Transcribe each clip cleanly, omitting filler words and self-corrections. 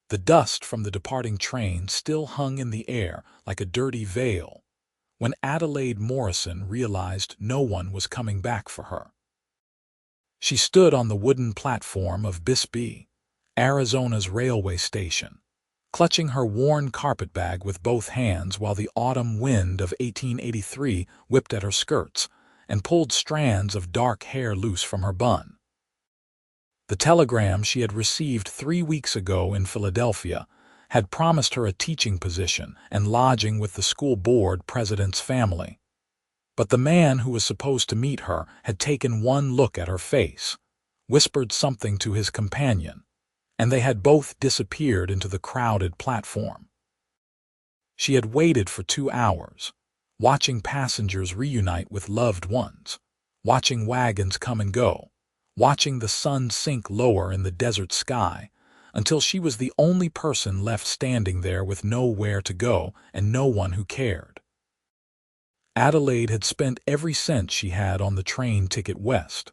The dust from the departing train still hung in the air like a dirty veil when Adelaide Morrison realized no one was coming back for her. She stood on the wooden platform of Bisbee, Arizona's railway station, clutching her worn carpetbag with both hands while the autumn wind of 1883 whipped at her skirts and pulled strands of dark hair loose from her bun. The telegram she had received 3 weeks ago in Philadelphia had promised her a teaching position and lodging with the school board president's family. But the man who was supposed to meet her had taken one look at her face, whispered something to his companion, and they had both disappeared into the crowded platform. She had waited for 2 hours, watching passengers reunite with loved ones, watching wagons come and go, watching the sun sink lower in the desert sky, until she was the only person left standing there with nowhere to go and no one who cared. Adelaide had spent every cent she had on the train ticket west.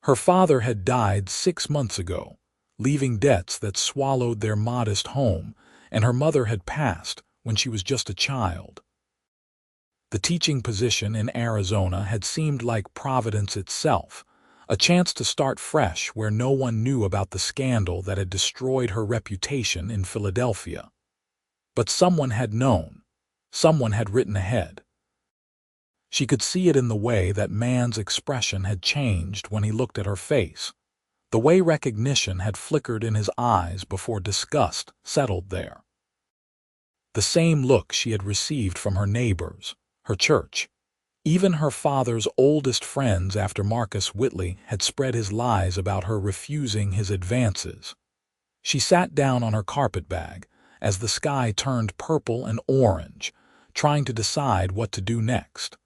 Her father had died 6 months ago, leaving debts that swallowed their modest home, and her mother had passed when she was just a child. The teaching position in Arizona had seemed like Providence itself, a chance to start fresh where no one knew about the scandal that had destroyed her reputation in Philadelphia. But someone had known. Someone had written ahead. She could see it in the way that man's expression had changed when he looked at her face, the way recognition had flickered in his eyes before disgust settled there. The same look she had received from her neighbors, her church. Even her father's oldest friends after Marcus Whitley had spread his lies about her refusing his advances. She sat down on her carpetbag as the sky turned purple and orange, trying to decide what to do next.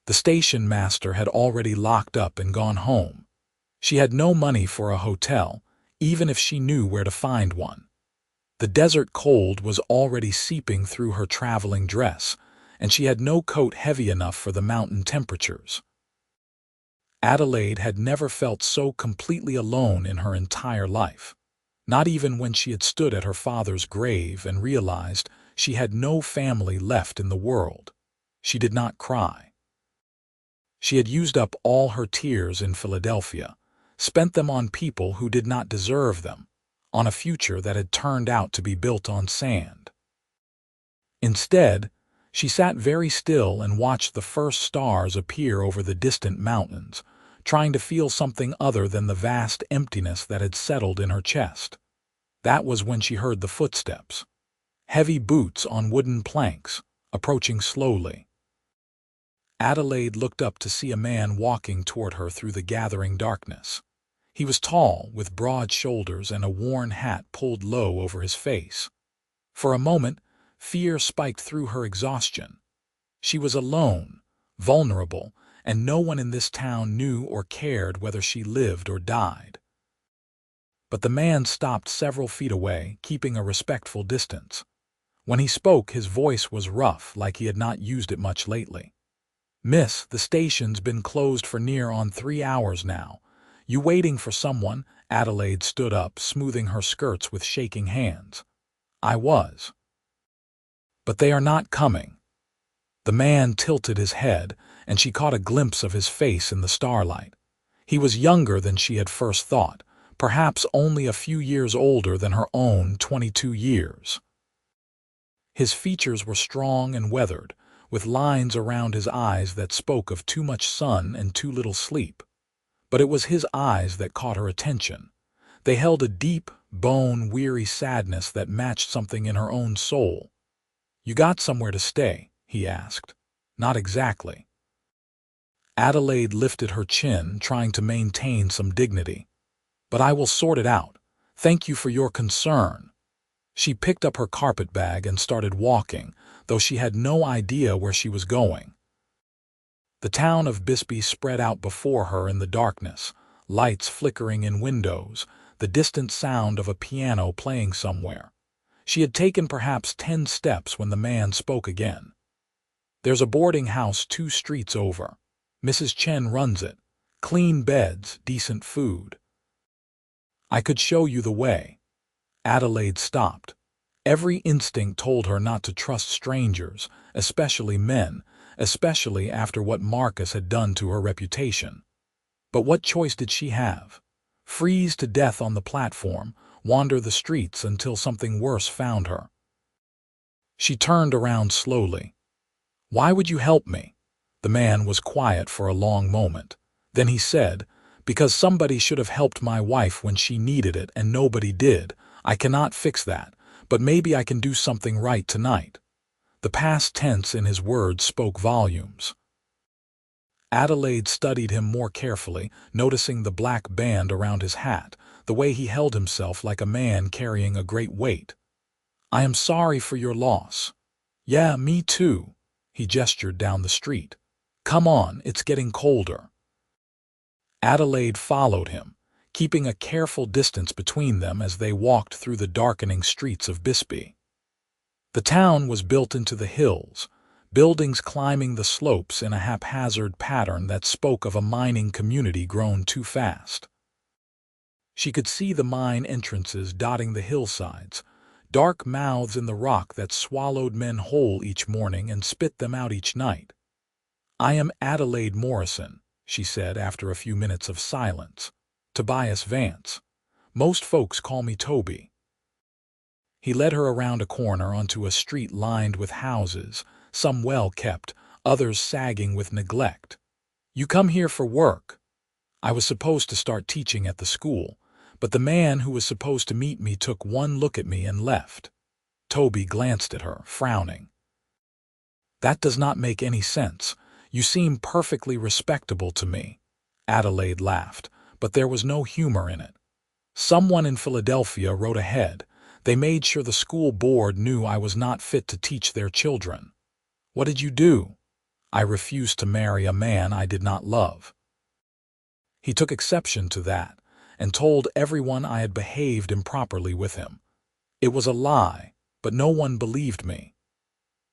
The station master had already locked up and gone home. She had no money for a hotel, even if she knew where to find one. The desert cold was already seeping through her traveling dress, and she had no coat heavy enough for the mountain temperatures. Adelaide had never felt so completely alone in her entire life, not even when she had stood at her father's grave and realized she had no family left in the world. She did not cry. She had used up all her tears in Philadelphia, spent them on people who did not deserve them, on a future that had turned out to be built on sand. Instead, she sat very still and watched the first stars appear over the distant mountains, trying to feel something other than the vast emptiness that had settled in her chest. That was when she heard the footsteps, heavy boots on wooden planks, approaching slowly. Adelaide looked up to see a man walking toward her through the gathering darkness. He was tall, with broad shoulders and a worn hat pulled low over his face. For a moment, fear spiked through her exhaustion. She was alone, vulnerable, and no one in this town knew or cared whether she lived or died. But the man stopped several feet away, keeping a respectful distance. When he spoke, his voice was rough, like he had not used it much lately. "Miss, the station's been closed for near on 3 hours now. You waiting for someone?" Adelaide stood up, smoothing her skirts with shaking hands. "I was. But they are not coming." The man tilted his head, and she caught a glimpse of his face in the starlight. He was younger than she had first thought, perhaps only a few years older than her own 22 years. His features were strong and weathered, with lines around his eyes that spoke of too much sun and too little sleep. But it was his eyes that caught her attention. They held a deep, bone-weary sadness that matched something in her own soul. "You got somewhere to stay?" he asked. "Not exactly." Adelaide lifted her chin, trying to maintain some dignity. "But I will sort it out. Thank you for your concern." She picked up her carpetbag and started walking, though she had no idea where she was going. The town of Bisbee spread out before her in the darkness, lights flickering in windows, the distant sound of a piano playing somewhere. She had taken perhaps 10 steps when the man spoke again. "There's a boarding house 2 streets over. Mrs. Chen runs it. Clean beds, decent food. I could show you the way." Adelaide stopped. Every instinct told her not to trust strangers, especially men, especially after what Marcus had done to her reputation. But what choice did she have? Freeze to death on the platform, wander the streets until something worse found her. She turned around slowly. "Why would you help me?" The man was quiet for a long moment. Then he said, "Because somebody should have helped my wife when she needed it and nobody did. I cannot fix that, but maybe I can do something right tonight." The past tense in his words spoke volumes. Adelaide studied him more carefully, noticing the black band around his hat, the way he held himself like a man carrying a great weight. "I am sorry for your loss." "Yeah, me too." He gestured down the street. "Come on, it's getting colder." Adelaide followed him, keeping a careful distance between them as they walked through the darkening streets of Bisbee. The town was built into the hills, buildings climbing the slopes in a haphazard pattern that spoke of a mining community grown too fast. She could see the mine entrances dotting the hillsides, dark mouths in the rock that swallowed men whole each morning and spit them out each night. "I am Adelaide Morrison," she said after a few minutes of silence. "Tobias Vance. Most folks call me Toby." He led her around a corner onto a street lined with houses, some well-kept, others sagging with neglect. "You come here for work." "I was supposed to start teaching at the school, but the man who was supposed to meet me took one look at me and left." Toby glanced at her, frowning. "That does not make any sense. You seem perfectly respectable to me." Adelaide laughed, but there was no humor in it. "Someone in Philadelphia wrote ahead. They made sure the school board knew I was not fit to teach their children." "What did you do?" "I refused to marry a man I did not love." He took exception to that, and told everyone I had behaved improperly with him. It was a lie, but no one believed me.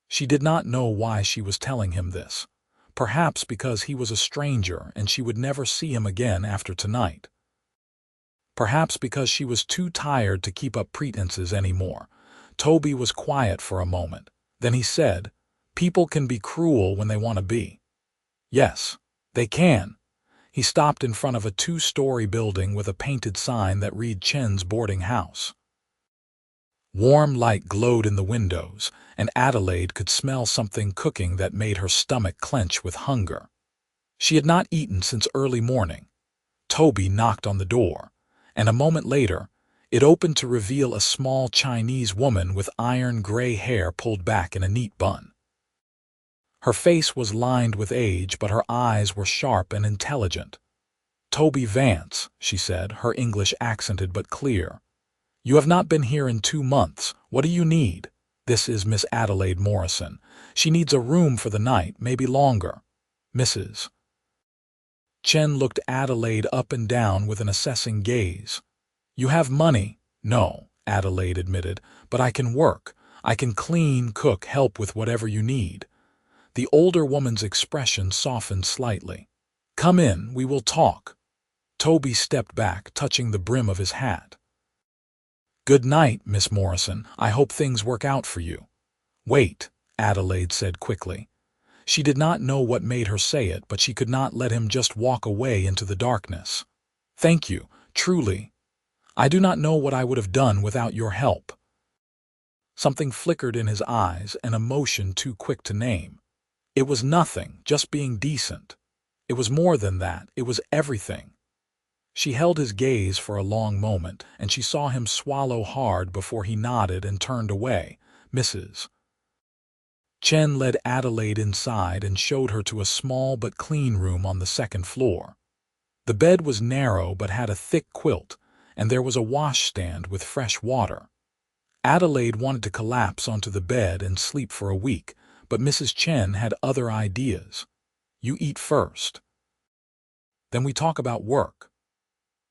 She did not know why she was telling him this. Perhaps because he was a stranger and she would never see him again after tonight. Perhaps because she was too tired to keep up pretenses anymore. Toby was quiet for a moment. Then he said, "People can be cruel when they want to be." "Yes, they can." He stopped in front of a 2-story building with a painted sign that read Chen's boarding house. Warm light glowed in the windows, and Adelaide could smell something cooking that made her stomach clench with hunger. She had not eaten since early morning. Toby knocked on the door, and a moment later, it opened to reveal a small Chinese woman with iron-gray hair pulled back in a neat bun. Her face was lined with age, but her eyes were sharp and intelligent. "Toby Vance," she said, her English accented but clear. "You have not been here in 2 months. What do you need?" "This is Miss Adelaide Morrison. She needs a room for the night, maybe longer." "Mrs." Chen looked Adelaide up and down with an assessing gaze. "You have money." "No," Adelaide admitted, "but I can work. I can clean, cook, help with whatever you need." The older woman's expression softened slightly. "Come in, we will talk." Toby stepped back, touching the brim of his hat. "Good night, Miss Morrison. I hope things work out for you." "Wait," Adelaide said quickly. She did not know what made her say it, but she could not let him just walk away into the darkness. "Thank you, truly. I do not know what I would have done without your help." Something flickered in his eyes, an emotion too quick to name. It was nothing, just being decent. It was more than that, it was everything. She held his gaze for a long moment, and she saw him swallow hard before he nodded and turned away. "Mrs." Chen led Adelaide inside and showed her to a small but clean room on the 2nd floor. The bed was narrow but had a thick quilt, and there was a washstand with fresh water. Adelaide wanted to collapse onto the bed and sleep for a week, but Mrs. Chen had other ideas. "You eat first. Then we talk about work."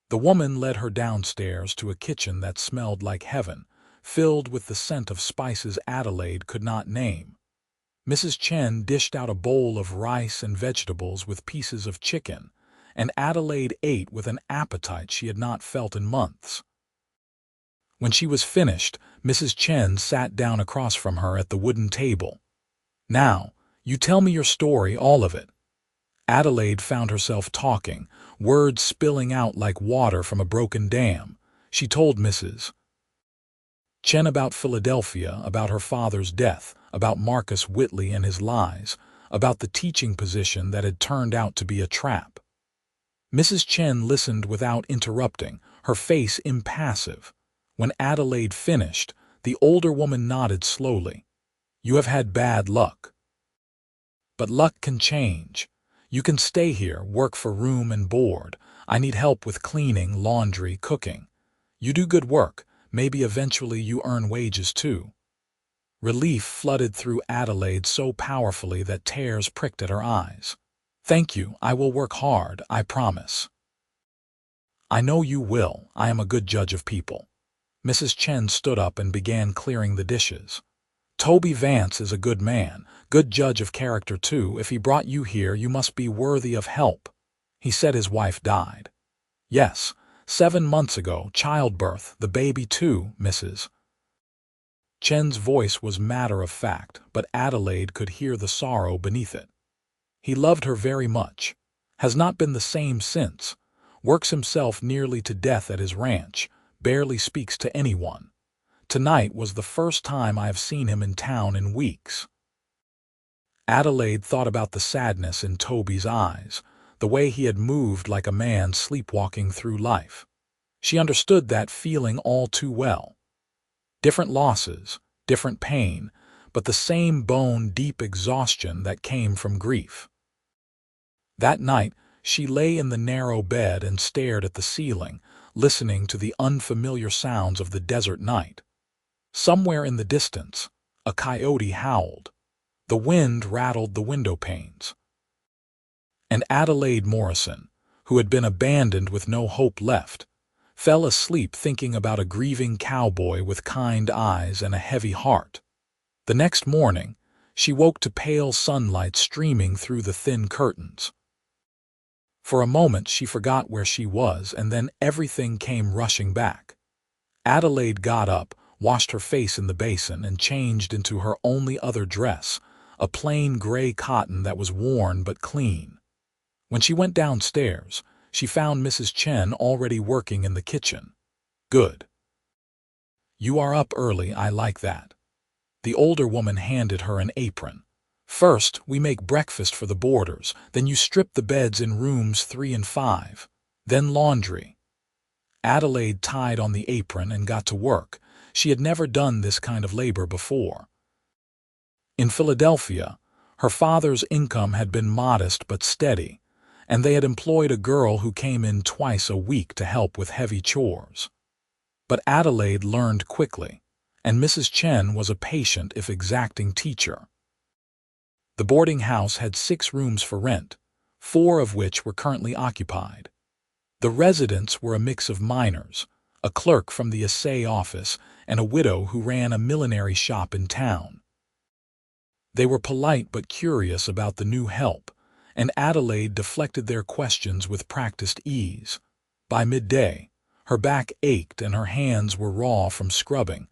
The woman led her downstairs to a kitchen that smelled like heaven, filled with the scent of spices Adelaide could not name. Mrs. Chen dished out a bowl of rice and vegetables with pieces of chicken, and Adelaide ate with an appetite she had not felt in months. When she was finished, Mrs. Chen sat down across from her at the wooden table. "Now, you tell me your story, all of it." Adelaide found herself talking, words spilling out like water from a broken dam. She told Mrs. Chen about Philadelphia, about her father's death, about Marcus Whitley and his lies, about the teaching position that had turned out to be a trap. Mrs. Chen listened without interrupting, her face impassive. When Adelaide finished, the older woman nodded slowly. "You have had bad luck. But luck can change. You can stay here, work for room and board. I need help with cleaning, laundry, cooking. You do good work. Maybe eventually you earn wages too." Relief flooded through Adelaide so powerfully that tears pricked at her eyes. "Thank you. I will work hard, I promise." "I know you will. I am a good judge of people." Mrs. Chen stood up and began clearing the dishes. "Toby Vance is a good man, good judge of character too. If he brought you here, you must be worthy of help. He said his wife died." "Yes, 7 months ago, childbirth, the baby too, Mrs. Chen's voice was matter-of-fact, but Adelaide could hear the sorrow beneath it. "He loved her very much. Has not been the same since. Works himself nearly to death at his ranch. Barely speaks to anyone. Tonight was the first time I have seen him in town in weeks." Adelaide thought about the sadness in Toby's eyes, the way he had moved like a man sleepwalking through life. She understood that feeling all too well. Different losses, different pain, but the same bone-deep exhaustion that came from grief. That night, she lay in the narrow bed and stared at the ceiling, listening to the unfamiliar sounds of the desert night. Somewhere in the distance, a coyote howled. The wind rattled the window panes. And Adelaide Morrison, who had been abandoned with no hope left, fell asleep thinking about a grieving cowboy with kind eyes and a heavy heart. The next morning, she woke to pale sunlight streaming through the thin curtains. For a moment she forgot where she was, and then everything came rushing back. Adelaide got up, washed her face in the basin, and changed into her only other dress, a plain gray cotton that was worn but clean. When she went downstairs, she found Mrs. Chen already working in the kitchen. "Good. You are up early, I like that." The older woman handed her an apron. "First, we make breakfast for the boarders, then you strip the beds in rooms 3 and 5, then laundry." Adelaide tied on the apron and got to work. She had never done this kind of labor before. In Philadelphia, her father's income had been modest but steady, and they had employed a girl who came in twice a week to help with heavy chores. But Adelaide learned quickly, and Mrs. Chen was a patient if exacting teacher. The boarding house had 6 rooms for rent, 4 of which were currently occupied. The residents were a mix of miners, a clerk from the assay office, and a widow who ran a millinery shop in town. They were polite but curious about the new help, and Adelaide deflected their questions with practiced ease. By midday, her back ached and her hands were raw from scrubbing,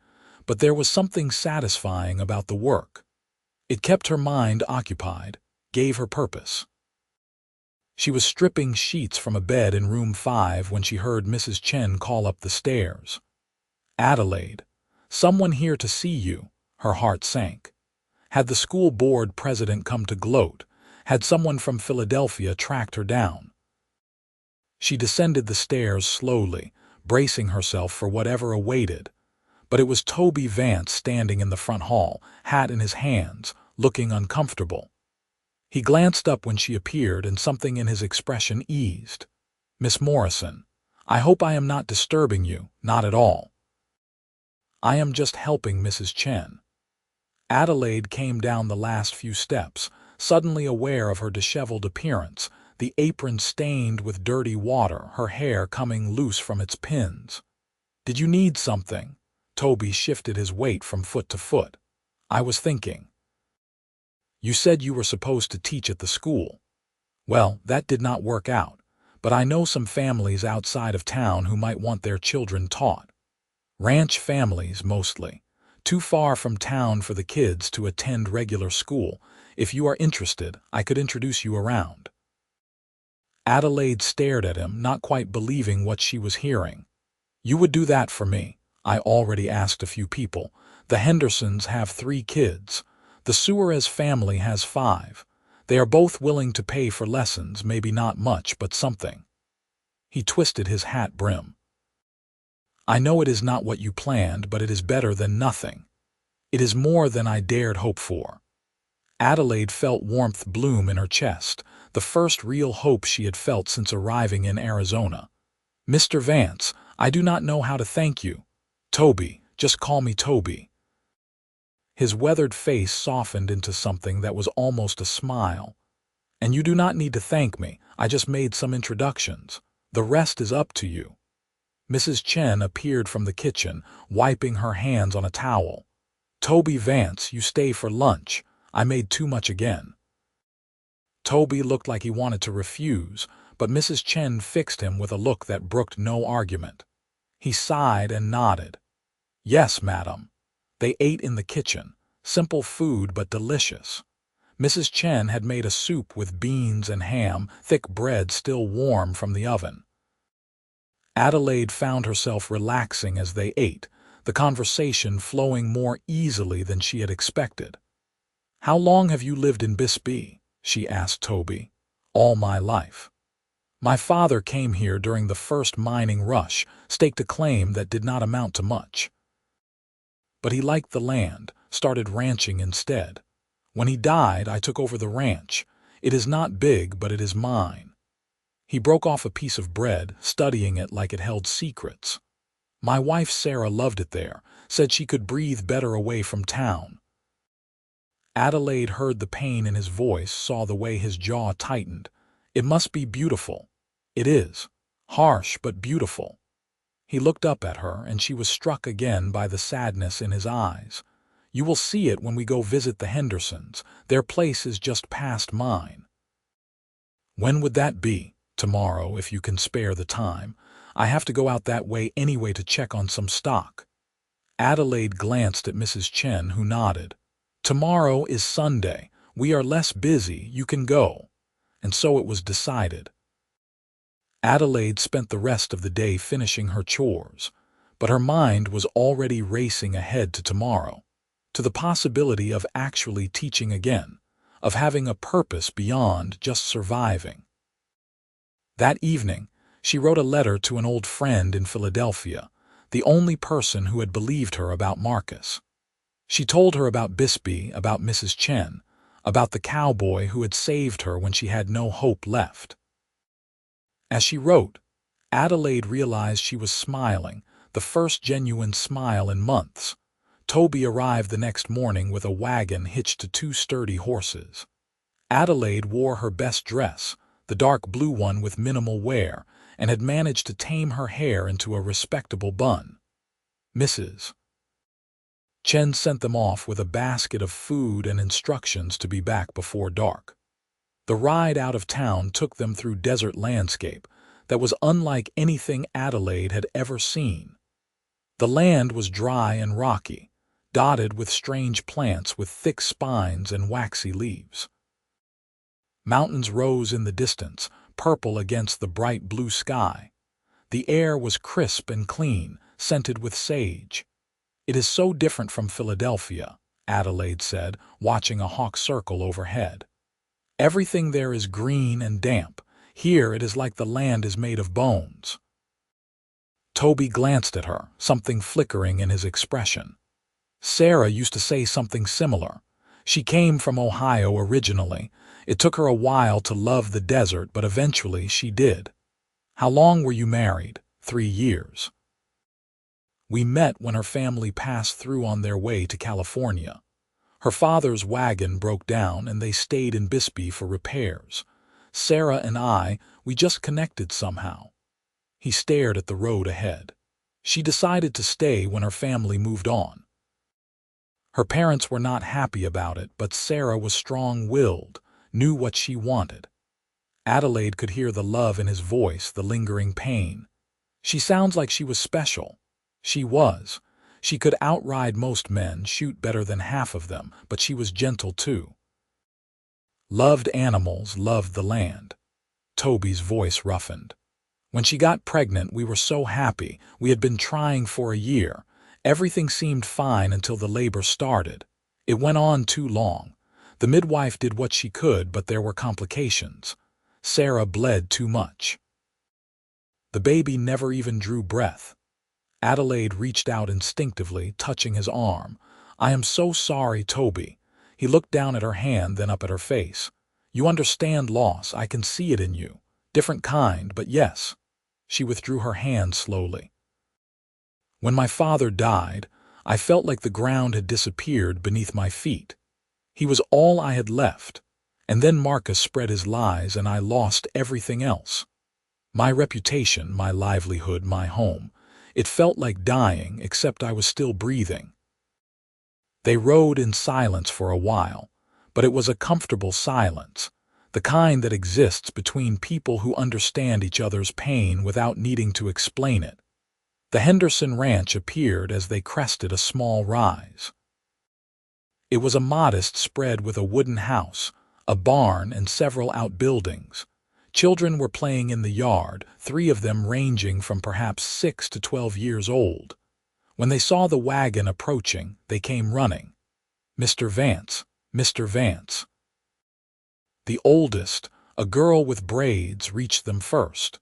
but there was something satisfying about the work. It kept her mind occupied, gave her purpose. She was stripping sheets from a bed in room 5 when she heard Mrs. Chen call up the stairs. "Adelaide, someone here to see you." Her heart sank. Had the school board president come to gloat? Had someone from Philadelphia tracked her down? She descended the stairs slowly, bracing herself for whatever awaited. But it was Toby Vance standing in the front hall, hat in his hands, looking uncomfortable. He glanced up when she appeared, and something in his expression eased. "Miss Morrison, I hope I am not disturbing you." "Not at all. I am just helping Mrs. Chen." Adelaide came down the last few steps, suddenly aware of her disheveled appearance, the apron stained with dirty water, her hair coming loose from its pins. "Did you need something?" Toby shifted his weight from foot to foot. "I was thinking. You said you were supposed to teach at the school. Well, that did not work out, but I know some families outside of town who might want their children taught." Ranch families, mostly. Too far from town for the kids to attend regular school. If you are interested, I could introduce you around. Adelaide stared at him, not quite believing what she was hearing. You would do that for me? I already asked a few people. The Hendersons have 3 kids. The Suarez family has 5. They are both willing to pay for lessons, maybe not much, but something. He twisted his hat brim. I know it is not what you planned, but it is better than nothing. It is more than I dared hope for. Adelaide felt warmth bloom in her chest, the first real hope she had felt since arriving in Arizona. Mr. Vance, I do not know how to thank you. Toby, just call me Toby. His weathered face softened into something that was almost a smile. And you do not need to thank me, I just made some introductions. The rest is up to you. Mrs. Chen appeared from the kitchen, wiping her hands on a towel. Toby Vance, you stay for lunch. I made too much again. Toby looked like he wanted to refuse, but Mrs. Chen fixed him with a look that brooked no argument. He sighed and nodded. Yes, madam. They ate in the kitchen. Simple food, but delicious. Mrs. Chen had made a soup with beans and ham, thick bread still warm from the oven. Adelaide found herself relaxing as they ate, the conversation flowing more easily than she had expected. How long have you lived in Bisbee? She asked Toby. All my life. My father came here during the first mining rush, staked a claim that did not amount to much. But he liked the land, started ranching instead. When he died, I took over the ranch. It is not big, but it is mine. He broke off a piece of bread, studying it like it held secrets. My wife Sarah loved it there, said she could breathe better away from town. Adelaide heard the pain in his voice, saw the way his jaw tightened. It must be beautiful. It is. Harsh, but beautiful. He looked up at her, and she was struck again by the sadness in his eyes. You will see it when we go visit the Hendersons. Their place is just past mine. When would that be? Tomorrow, if you can spare the time. I have to go out that way anyway to check on some stock. Adelaide glanced at Mrs. Chen, who nodded. Tomorrow is Sunday. We are less busy. You can go. And so it was decided. Adelaide spent the rest of the day finishing her chores, but her mind was already racing ahead to tomorrow, to the possibility of actually teaching again, of having a purpose beyond just surviving. That evening, she wrote a letter to an old friend in Philadelphia, the only person who had believed her about Marcus. She told her about Bisbee, about Mrs. Chen, about the cowboy who had saved her when she had no hope left. As she wrote, Adelaide realized she was smiling, the first genuine smile in months. Toby arrived the next morning with a wagon hitched to 2 sturdy horses. Adelaide wore her best dress, the dark blue one with minimal wear, and had managed to tame her hair into a respectable bun. Mrs. Chen sent them off with a basket of food and instructions to be back before dark. The ride out of town took them through desert landscape that was unlike anything Adelaide had ever seen. The land was dry and rocky, dotted with strange plants with thick spines and waxy leaves. Mountains rose in the distance, purple against the bright blue sky. The air was crisp and clean, scented with sage. It is so different from Philadelphia, Adelaide said, watching a hawk circle overhead. Everything there is green and damp. Here it is like the land is made of bones. Toby glanced at her, something flickering in his expression. Sarah used to say something similar. She came from Ohio originally. It took her a while to love the desert, but eventually she did. How long were you married? 3 years. We met when her family passed through on their way to California. Her father's wagon broke down and they stayed in Bisbee for repairs. Sarah and we just connected somehow. He stared at the road ahead. She decided to stay when her family moved on. Her parents were not happy about it, but Sarah was strong-willed, knew what she wanted. Adelaide could hear the love in his voice, the lingering pain. She sounds like she was special. She was. She could outride most men, shoot better than half of them, but she was gentle too. Loved animals, loved the land. Toby's voice roughened. When she got pregnant, we were so happy. We had been trying for a year. Everything seemed fine until the labor started. It went on too long. The midwife did what she could, but there were complications. Sarah bled too much. The baby never even drew breath. Adelaide reached out instinctively, touching his arm. "I am so sorry, Toby." He looked down at her hand, then up at her face. "You understand loss. I can see it in you. Different kind, but yes." She withdrew her hand slowly. "When my father died, I felt like the ground had disappeared beneath my feet. He was all I had left. And then Marcus spread his lies and I lost everything else. My reputation, my livelihood, my home. It felt like dying, except I was still breathing." They rode in silence for a while, but it was a comfortable silence, the kind that exists between people who understand each other's pain without needing to explain it. The Henderson Ranch appeared as they crested a small rise. It was a modest spread with a wooden house, a barn, and several outbuildings. Children were playing in the yard, 3 of them ranging from perhaps 6 to 12 years old. When they saw the wagon approaching, they came running. "Mr. Vance, Mr. Vance." The oldest, a girl with braids, reached them first.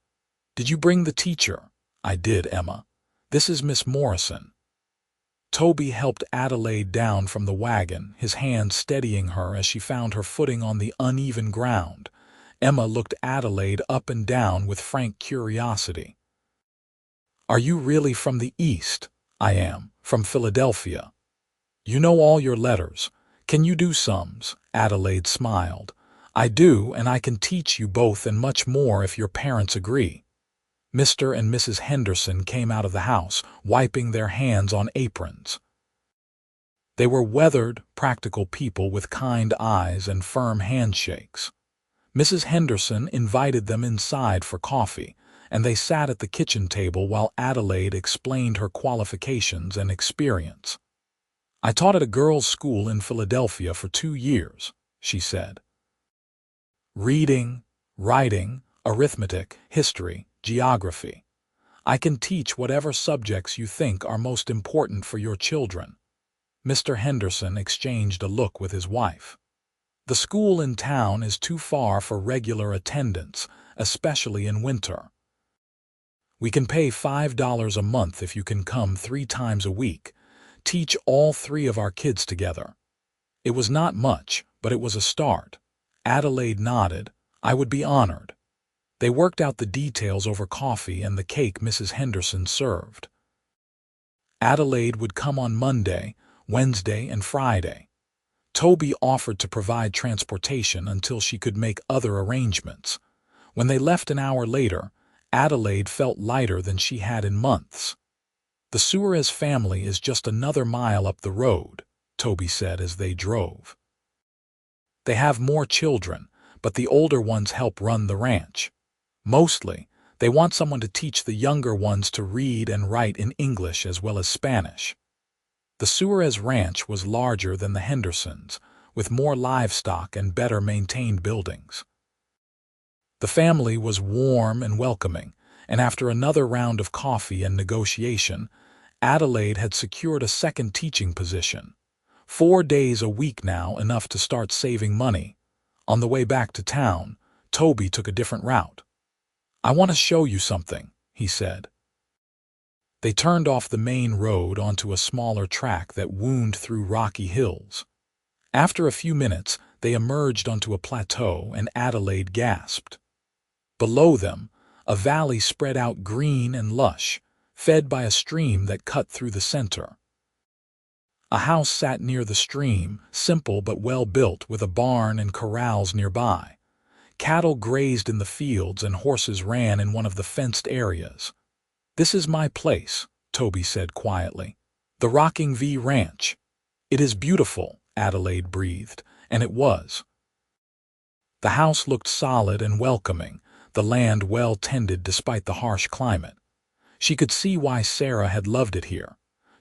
"Did you bring the teacher?" "I did, Emma. This is Miss Morrison." Toby helped Adelaide down from the wagon, his hand steadying her as she found her footing on the uneven ground. Emma looked Adelaide up and down with frank curiosity. "Are you really from the East?" "I am, from Philadelphia." "You know all your letters. Can you do sums?" Adelaide smiled. "I do, and I can teach you both and much more if your parents agree." Mr. and Mrs. Henderson came out of the house, wiping their hands on aprons. They were weathered, practical people with kind eyes and firm handshakes. Mrs. Henderson invited them inside for coffee, and they sat at the kitchen table while Adelaide explained her qualifications and experience. "I taught at a girls' school in Philadelphia for 2 years," she said. "Reading, writing, arithmetic, history, geography. I can teach whatever subjects you think are most important for your children." Mr. Henderson exchanged a look with his wife. "The school in town is too far for regular attendance, especially in winter. We can pay $5 a month if you can come 3 times a week. Teach all 3 of our kids together." It was not much, but it was a start. Adelaide nodded. "I would be honored." They worked out the details over coffee and the cake Mrs. Henderson served. Adelaide would come on Monday, Wednesday, and Friday. Toby offered to provide transportation until she could make other arrangements. When they left an hour later, Adelaide felt lighter than she had in months. "The Suarez family is just another mile up the road," Toby said as they drove. "They have more children, but the older ones help run the ranch. Mostly, they want someone to teach the younger ones to read and write in English as well as Spanish." The Suarez ranch was larger than the Hendersons, with more livestock and better maintained buildings. The family was warm and welcoming, and after another round of coffee and negotiation, Adelaide had secured a second teaching position. 4 days a week now, enough to start saving money. On the way back to town, Toby took a different route. "I want to show you something," he said. They turned off the main road onto a smaller track that wound through rocky hills. After a few minutes, they emerged onto a plateau and Adelaide gasped. Below them, a valley spread out green and lush, fed by a stream that cut through the center. A house sat near the stream, simple but well built, with a barn and corrals nearby. Cattle grazed in the fields and horses ran in one of the fenced areas. "This is my place," Toby said quietly. "The Rocking V Ranch." "It is beautiful," Adelaide breathed, and it was. The house looked solid and welcoming, the land well tended despite the harsh climate. She could see why Sarah had loved it here.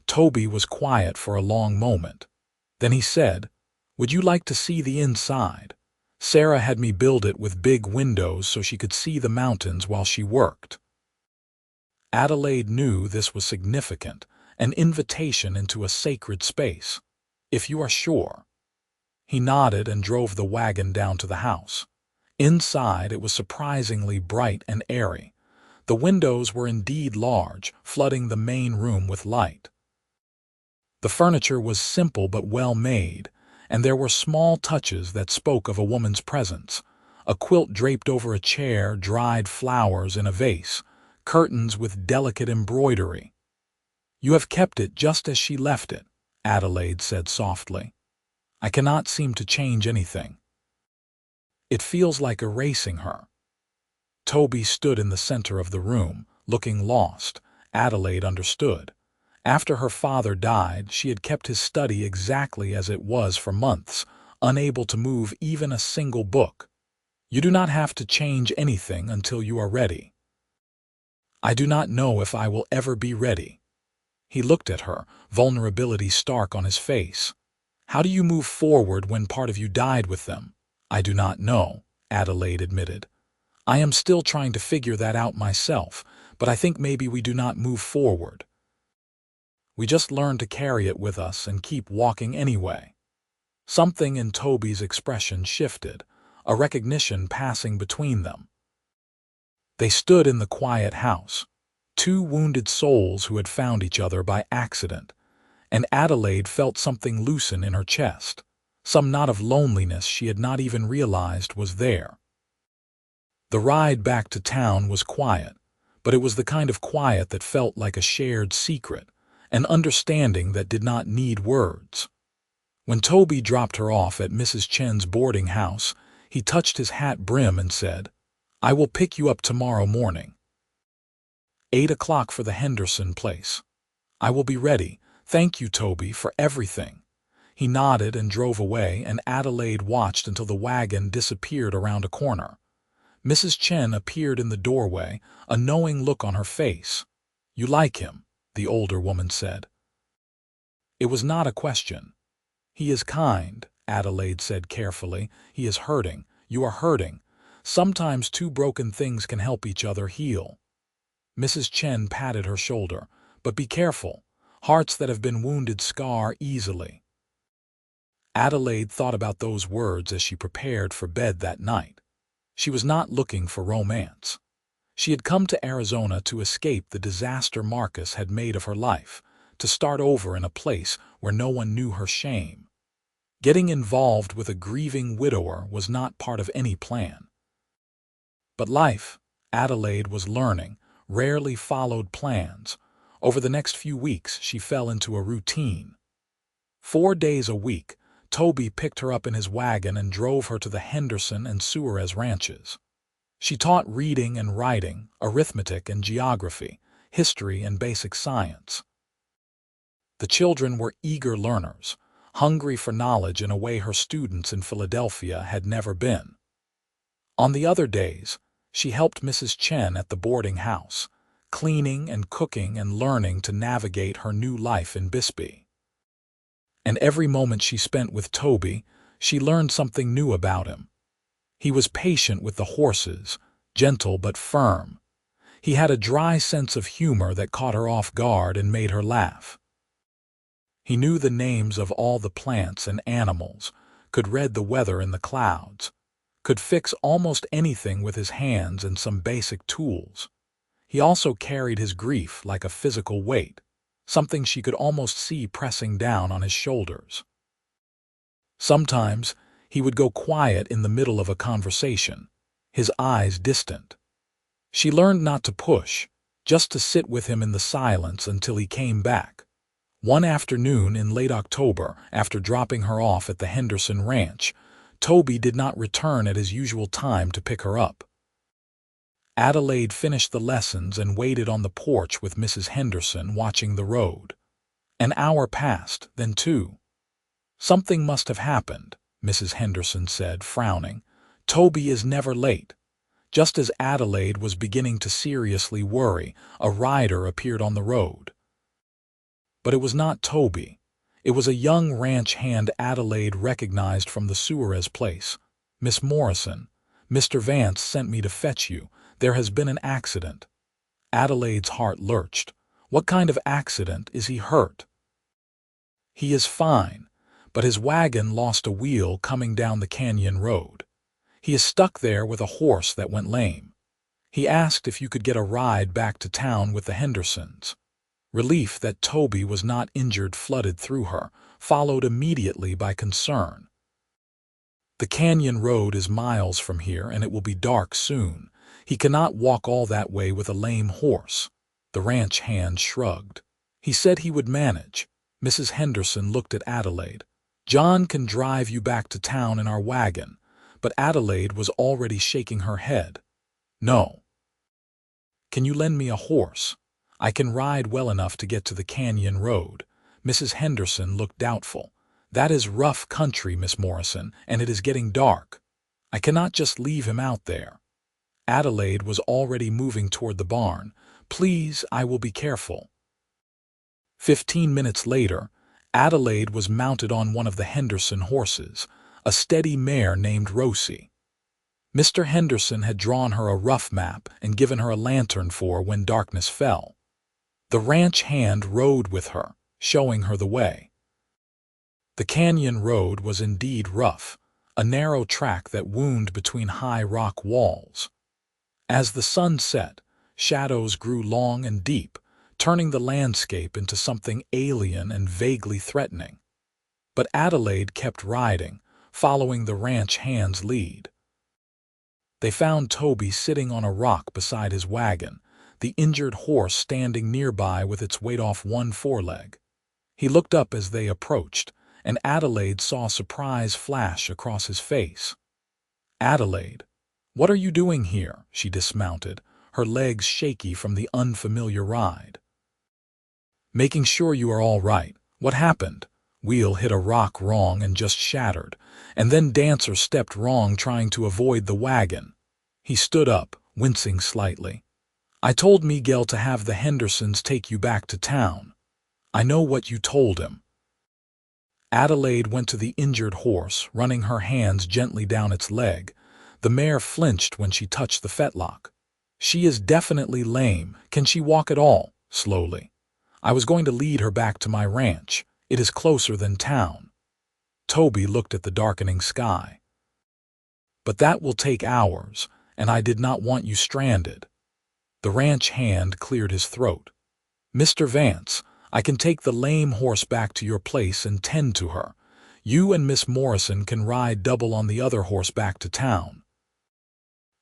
Toby was quiet for a long moment. Then he said, "Would you like to see the inside? Sarah had me build it with big windows so she could see the mountains while she worked." Adelaide knew this was significant, an invitation into a sacred space. "If you are sure." He nodded and drove the wagon down to the house. Inside, it was surprisingly bright and airy. The windows were indeed large, flooding the main room with light. The furniture was simple but well made, and there were small touches that spoke of a woman's presence. A quilt draped over a chair, dried flowers in a vase, curtains with delicate embroidery. "You have kept it just as she left it," Adelaide said softly. "I cannot seem to change anything. It feels like erasing her." Toby stood in the center of the room, looking lost. Adelaide understood. After her father died, she had kept his study exactly as it was for months, unable to move even a single book. "You do not have to change anything until you are ready." "I do not know if I will ever be ready." He looked at her, vulnerability stark on his face. "How do you move forward when part of you died with them?" "I do not know," Adelaide admitted. "I am still trying to figure that out myself, but I think maybe we do not move forward. We just learn to carry it with us and keep walking anyway." Something in Toby's expression shifted, a recognition passing between them. They stood in the quiet house, two wounded souls who had found each other by accident, and Adelaide felt something loosen in her chest, some knot of loneliness she had not even realized was there. The ride back to town was quiet, but it was the kind of quiet that felt like a shared secret, an understanding that did not need words. When Toby dropped her off at Mrs. Chen's boarding house, he touched his hat brim and said, "I will pick you up tomorrow morning. 8 o'clock for the Henderson place. I will be ready. Thank you, Toby, for everything." He nodded and drove away, and Adelaide watched until the wagon disappeared around a corner. Mrs. Chen appeared in the doorway, a knowing look on her face. "You like him," the older woman said. It was not a question. "He is kind," Adelaide said carefully. "He is hurting. You are hurting. Sometimes two broken things can help each other heal." Mrs. Chen patted her shoulder. "But be careful. Hearts that have been wounded scar easily." Adelaide thought about those words as she prepared for bed that night. She was not looking for romance. She had come to Arizona to escape the disaster Marcus had made of her life, to start over in a place where no one knew her shame. Getting involved with a grieving widower was not part of any plan. But life, Adelaide was learning, rarely followed plans. Over the next few weeks, she fell into a routine. 4 days a week, Toby picked her up in his wagon and drove her to the Henderson and Suarez ranches. She taught reading and writing, arithmetic and geography, history and basic science. The children were eager learners, hungry for knowledge in a way her students in Philadelphia had never been. On the other days, she helped Mrs. Chen at the boarding house, cleaning and cooking and learning to navigate her new life in Bisbee. And every moment she spent with Toby, she learned something new about him. He was patient with the horses, gentle but firm. He had a dry sense of humor that caught her off guard and made her laugh. He knew the names of all the plants and animals, could read the weather in the clouds, could fix almost anything with his hands and some basic tools. He also carried his grief like a physical weight, something she could almost see pressing down on his shoulders. Sometimes he would go quiet in the middle of a conversation, his eyes distant. She learned not to push, just to sit with him in the silence until he came back. One afternoon in late October, after dropping her off at the Henderson Ranch, Toby did not return at his usual time to pick her up. Adelaide finished the lessons and waited on the porch with Mrs. Henderson watching the road. An hour passed, then 2. "Something must have happened," Mrs. Henderson said, frowning. "Toby is never late. Just as Adelaide was beginning to seriously worry, a rider appeared on the road. But it was not Toby. It was a young ranch hand Adelaide recognized from the Suarez place. "Miss Morrison, Mr. Vance sent me to fetch you. There has been an accident." Adelaide's heart lurched. What kind of accident? Is he hurt? "He is fine, but his wagon lost a wheel coming down the canyon road. He is stuck there with a horse that went lame. He asked if you could get a ride back to town with the Hendersons." Relief that Toby was not injured flooded through her, followed immediately by concern. "The canyon road is miles from here, and it will be dark soon. He cannot walk all that way with a lame horse." The ranch hand shrugged. "He said he would manage." Mrs. Henderson looked at Adelaide. "John can drive you back to town in our wagon." But Adelaide was already shaking her head. "No." "Can you lend me a horse? I can ride well enough to get to the canyon road." Mrs. Henderson looked doubtful. "That is rough country, Miss Morrison, and it is getting dark. I cannot just leave him out there." Adelaide was already moving toward the barn. "Please, I will be careful." 15 minutes later, Adelaide was mounted on one of the Henderson horses, a steady mare named Rosie. Mr. Henderson had drawn her a rough map and given her a lantern for when darkness fell. The ranch hand rode with her, showing her the way. The canyon road was indeed rough, a narrow track that wound between high rock walls. As the sun set, shadows grew long and deep, turning the landscape into something alien and vaguely threatening. But Adelaide kept riding, following the ranch hand's lead. They found Toby sitting on a rock beside his wagon, the injured horse standing nearby with its weight off one foreleg. He looked up as they approached, and Adelaide saw surprise flash across his face. "Adelaide, what are you doing here?" She dismounted, her legs shaky from the unfamiliar ride. "Making sure you are all right. What happened?" "Wheel hit a rock wrong and just shattered, and then Dancer stepped wrong trying to avoid the wagon." He stood up, wincing slightly. "I told Miguel to have the Hendersons take you back to town." "I know what you told him." Adelaide went to the injured horse, running her hands gently down its leg. The mare flinched when she touched the fetlock. "She is definitely lame. Can she walk at all?" Slowly. "I was going to lead her back to my ranch. It is closer than town." Toby looked at the darkening sky. "But that will take hours, and I did not want you stranded." The ranch hand cleared his throat. "Mr. Vance, I can take the lame horse back to your place and tend to her. You and Miss Morrison can ride double on the other horse back to town."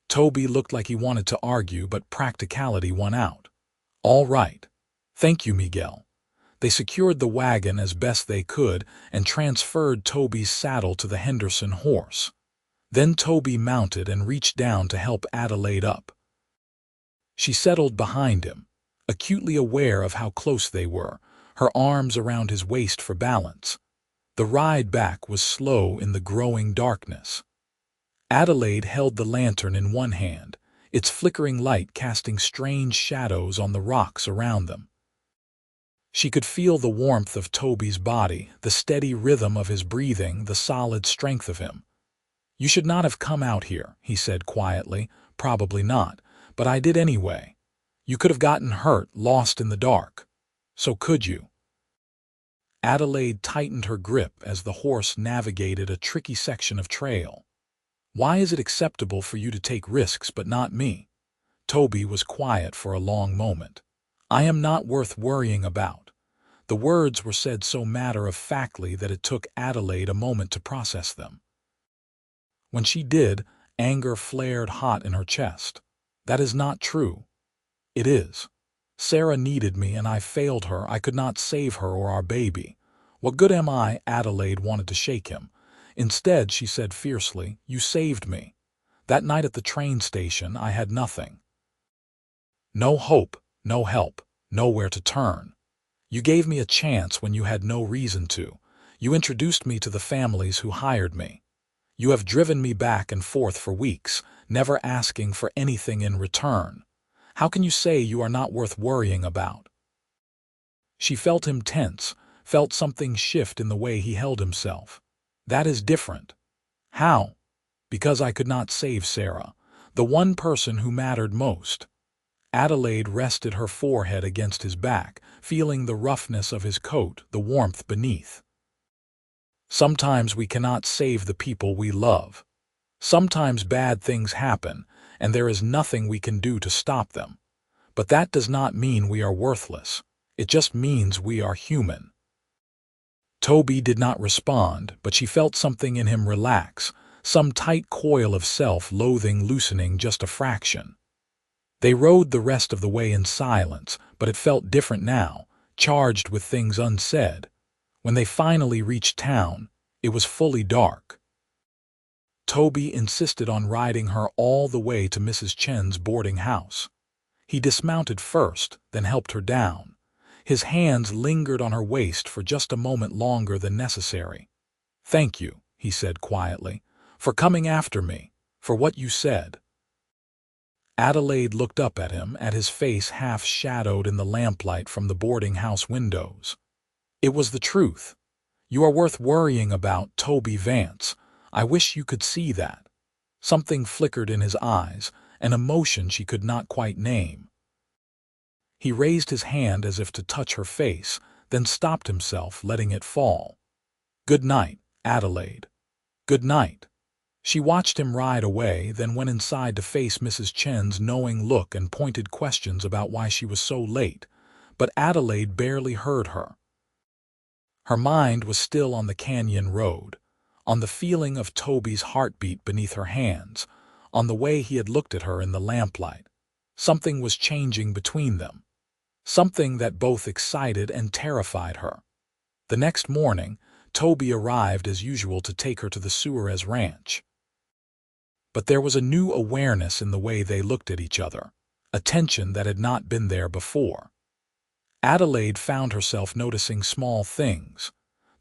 Toby looked like he wanted to argue, but practicality won out. "All right. Thank you, Miguel." They secured the wagon as best they could and transferred Toby's saddle to the Henderson horse. Then Toby mounted and reached down to help Adelaide up. She settled behind him, acutely aware of how close they were, her arms around his waist for balance. The ride back was slow in the growing darkness. Adelaide held the lantern in one hand, its flickering light casting strange shadows on the rocks around them. She could feel the warmth of Toby's body, the steady rhythm of his breathing, the solid strength of him. "You should not have come out here," he said quietly. "Probably not, but I did anyway. You could have gotten hurt, lost in the dark. So could you?" Adelaide tightened her grip as the horse navigated a tricky section of trail. "Why is it acceptable for you to take risks but not me?" Toby was quiet for a long moment. "I am not worth worrying about." The words were said so matter-of-factly that it took Adelaide a moment to process them. When she did, anger flared hot in her chest. "That is not true." "It is. Sarah needed me and I failed her. I could not save her or our baby. What good am I?" Adelaide wanted to shake him. Instead, she said fiercely, "You saved me. That night at the train station, I had nothing. No hope, no help, nowhere to turn. You gave me a chance when you had no reason to. You introduced me to the families who hired me. You have driven me back and forth for weeks, never asking for anything in return. How can you say you are not worth worrying about?" She felt him tense, felt something shift in the way he held himself. "That is different." "How?" "Because I could not save Sarah, the one person who mattered most." Adelaide rested her forehead against his back, feeling the roughness of his coat, the warmth beneath. "Sometimes we cannot save the people we love. Sometimes bad things happen, and there is nothing we can do to stop them. But that does not mean we are worthless. It just means we are human." Toby did not respond, but she felt something in him relax, some tight coil of self-loathing loosening just a fraction. They rode the rest of the way in silence, but it felt different now, charged with things unsaid. When they finally reached town, it was fully dark. Toby insisted on riding her all the way to Mrs. Chen's boarding house. He dismounted first, then helped her down. His hands lingered on her waist for just a moment longer than necessary. "Thank you," he said quietly, "for coming after me, for what you said." Adelaide looked up at him, at his face half shadowed in the lamplight from the boarding house windows. "It was the truth. You are worth worrying about, Toby Vance. I wish you could see that." Something flickered in his eyes, an emotion she could not quite name. He raised his hand as if to touch her face, then stopped himself, letting it fall. "Good night, Adelaide." "Good night." She watched him ride away, then went inside to face Mrs. Chen's knowing look and pointed questions about why she was so late, but Adelaide barely heard her. Her mind was still on the canyon road, on the feeling of Toby's heartbeat beneath her hands, on the way he had looked at her in the lamplight. Something was changing between them, something that both excited and terrified her. The next morning, Toby arrived as usual to take her to the Suarez ranch. But there was a new awareness in the way they looked at each other, a tension that had not been there before. Adelaide found herself noticing small things,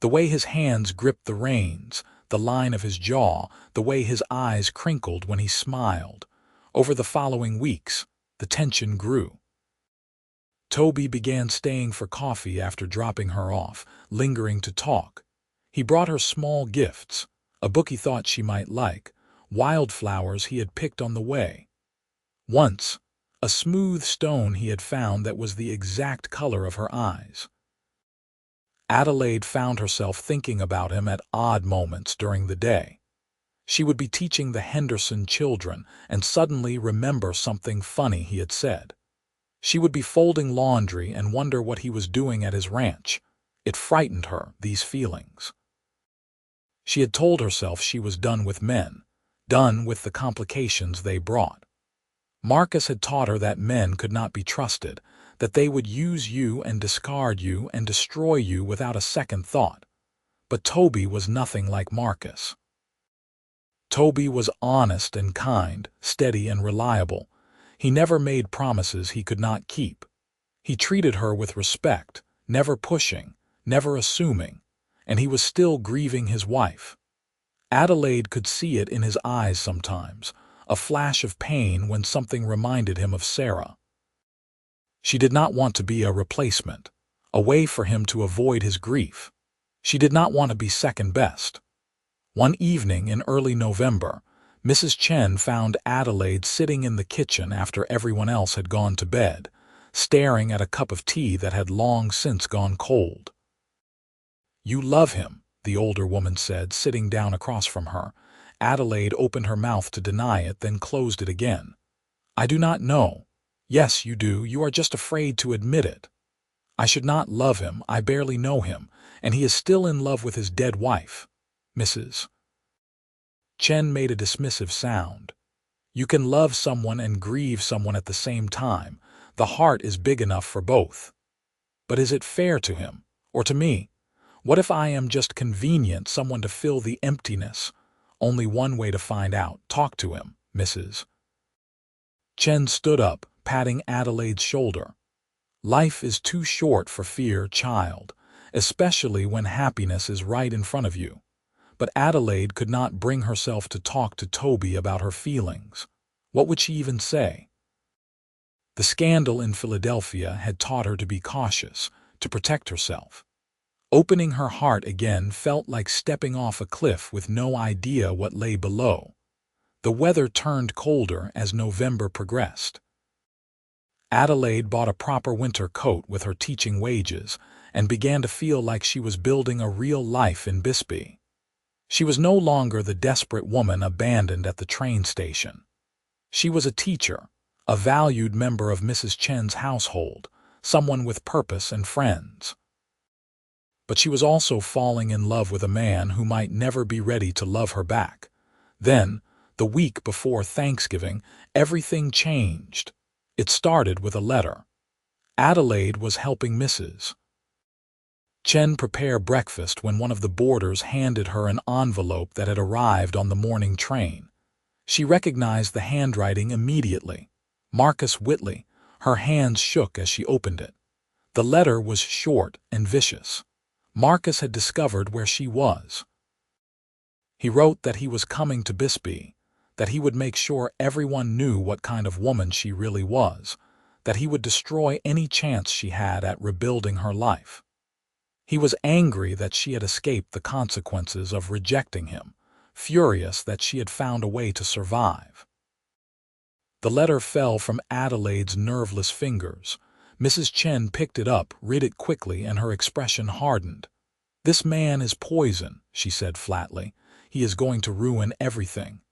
the way his hands gripped the reins, the line of his jaw, the way his eyes crinkled when he smiled. Over the following weeks, the tension grew. Toby began staying for coffee after dropping her off, lingering to talk. He brought her small gifts, a book he thought she might like, wildflowers he had picked on the way. Once, a smooth stone he had found that was the exact color of her eyes. Adelaide found herself thinking about him at odd moments during the day. She would be teaching the Henderson children and suddenly remember something funny he had said. She would be folding laundry and wonder what he was doing at his ranch. It frightened her, these feelings. She had told herself she was done with men, done with the complications they brought. Marcus had taught her that men could not be trusted, that they would use you and discard you and destroy you without a second thought. But Toby was nothing like Marcus. Toby was honest and kind, steady and reliable. He never made promises he could not keep. He treated her with respect, never pushing, never assuming, and he was still grieving his wife. Adelaide could see it in his eyes sometimes, a flash of pain when something reminded him of Sarah. She did not want to be a replacement, a way for him to avoid his grief. She did not want to be second best. One evening in early November, Mrs. Chen found Adelaide sitting in the kitchen after everyone else had gone to bed, staring at a cup of tea that had long since gone cold. "You love him," the older woman said, sitting down across from her. Adelaide opened her mouth to deny it, then closed it again. "I do not know." "Yes, you do. You are just afraid to admit it." "I should not love him. I barely know him, and he is still in love with his dead wife." Mrs. Chen made a dismissive sound. "You can love someone and grieve someone at the same time. The heart is big enough for both." "But is it fair to him? Or to me? What if I am just convenient, someone to fill the emptiness?" "Only one way to find out. Talk to him, Mrs. Chen stood up, patting Adelaide's shoulder. "Life is too short for fear, child, especially when happiness is right in front of you. but Adelaide could not bring herself to talk to Toby about her feelings. What would she even say? The scandal in Philadelphia had taught her to be cautious, to protect herself. Opening her heart again felt like stepping off a cliff with no idea what lay below. The weather turned colder as November progressed. Adelaide bought a proper winter coat with her teaching wages and began to feel like she was building a real life in Bisbee. She was no longer the desperate woman abandoned at the train station. She was a teacher, a valued member of Mrs. Chen's household, someone with purpose and friends. But she was also falling in love with a man who might never be ready to love her back. Then, the week before Thanksgiving, everything changed. It started with a letter. Adelaide was helping Mrs. Chen prepare breakfast when one of the boarders handed her an envelope that had arrived on the morning train. She recognized the handwriting immediately. Marcus Whitley. Her hands shook as she opened it. The letter was short and vicious. Marcus had discovered where she was. He wrote that he was coming to Bisbee, that he would make sure everyone knew what kind of woman she really was, that he would destroy any chance she had at rebuilding her life. He was angry that she had escaped the consequences of rejecting him, furious that she had found a way to survive. The letter fell from Adelaide's nerveless fingers. Mrs. Chen picked it up, read it quickly, and her expression hardened. "This man is poison," she said flatly. "He is going to ruin everything."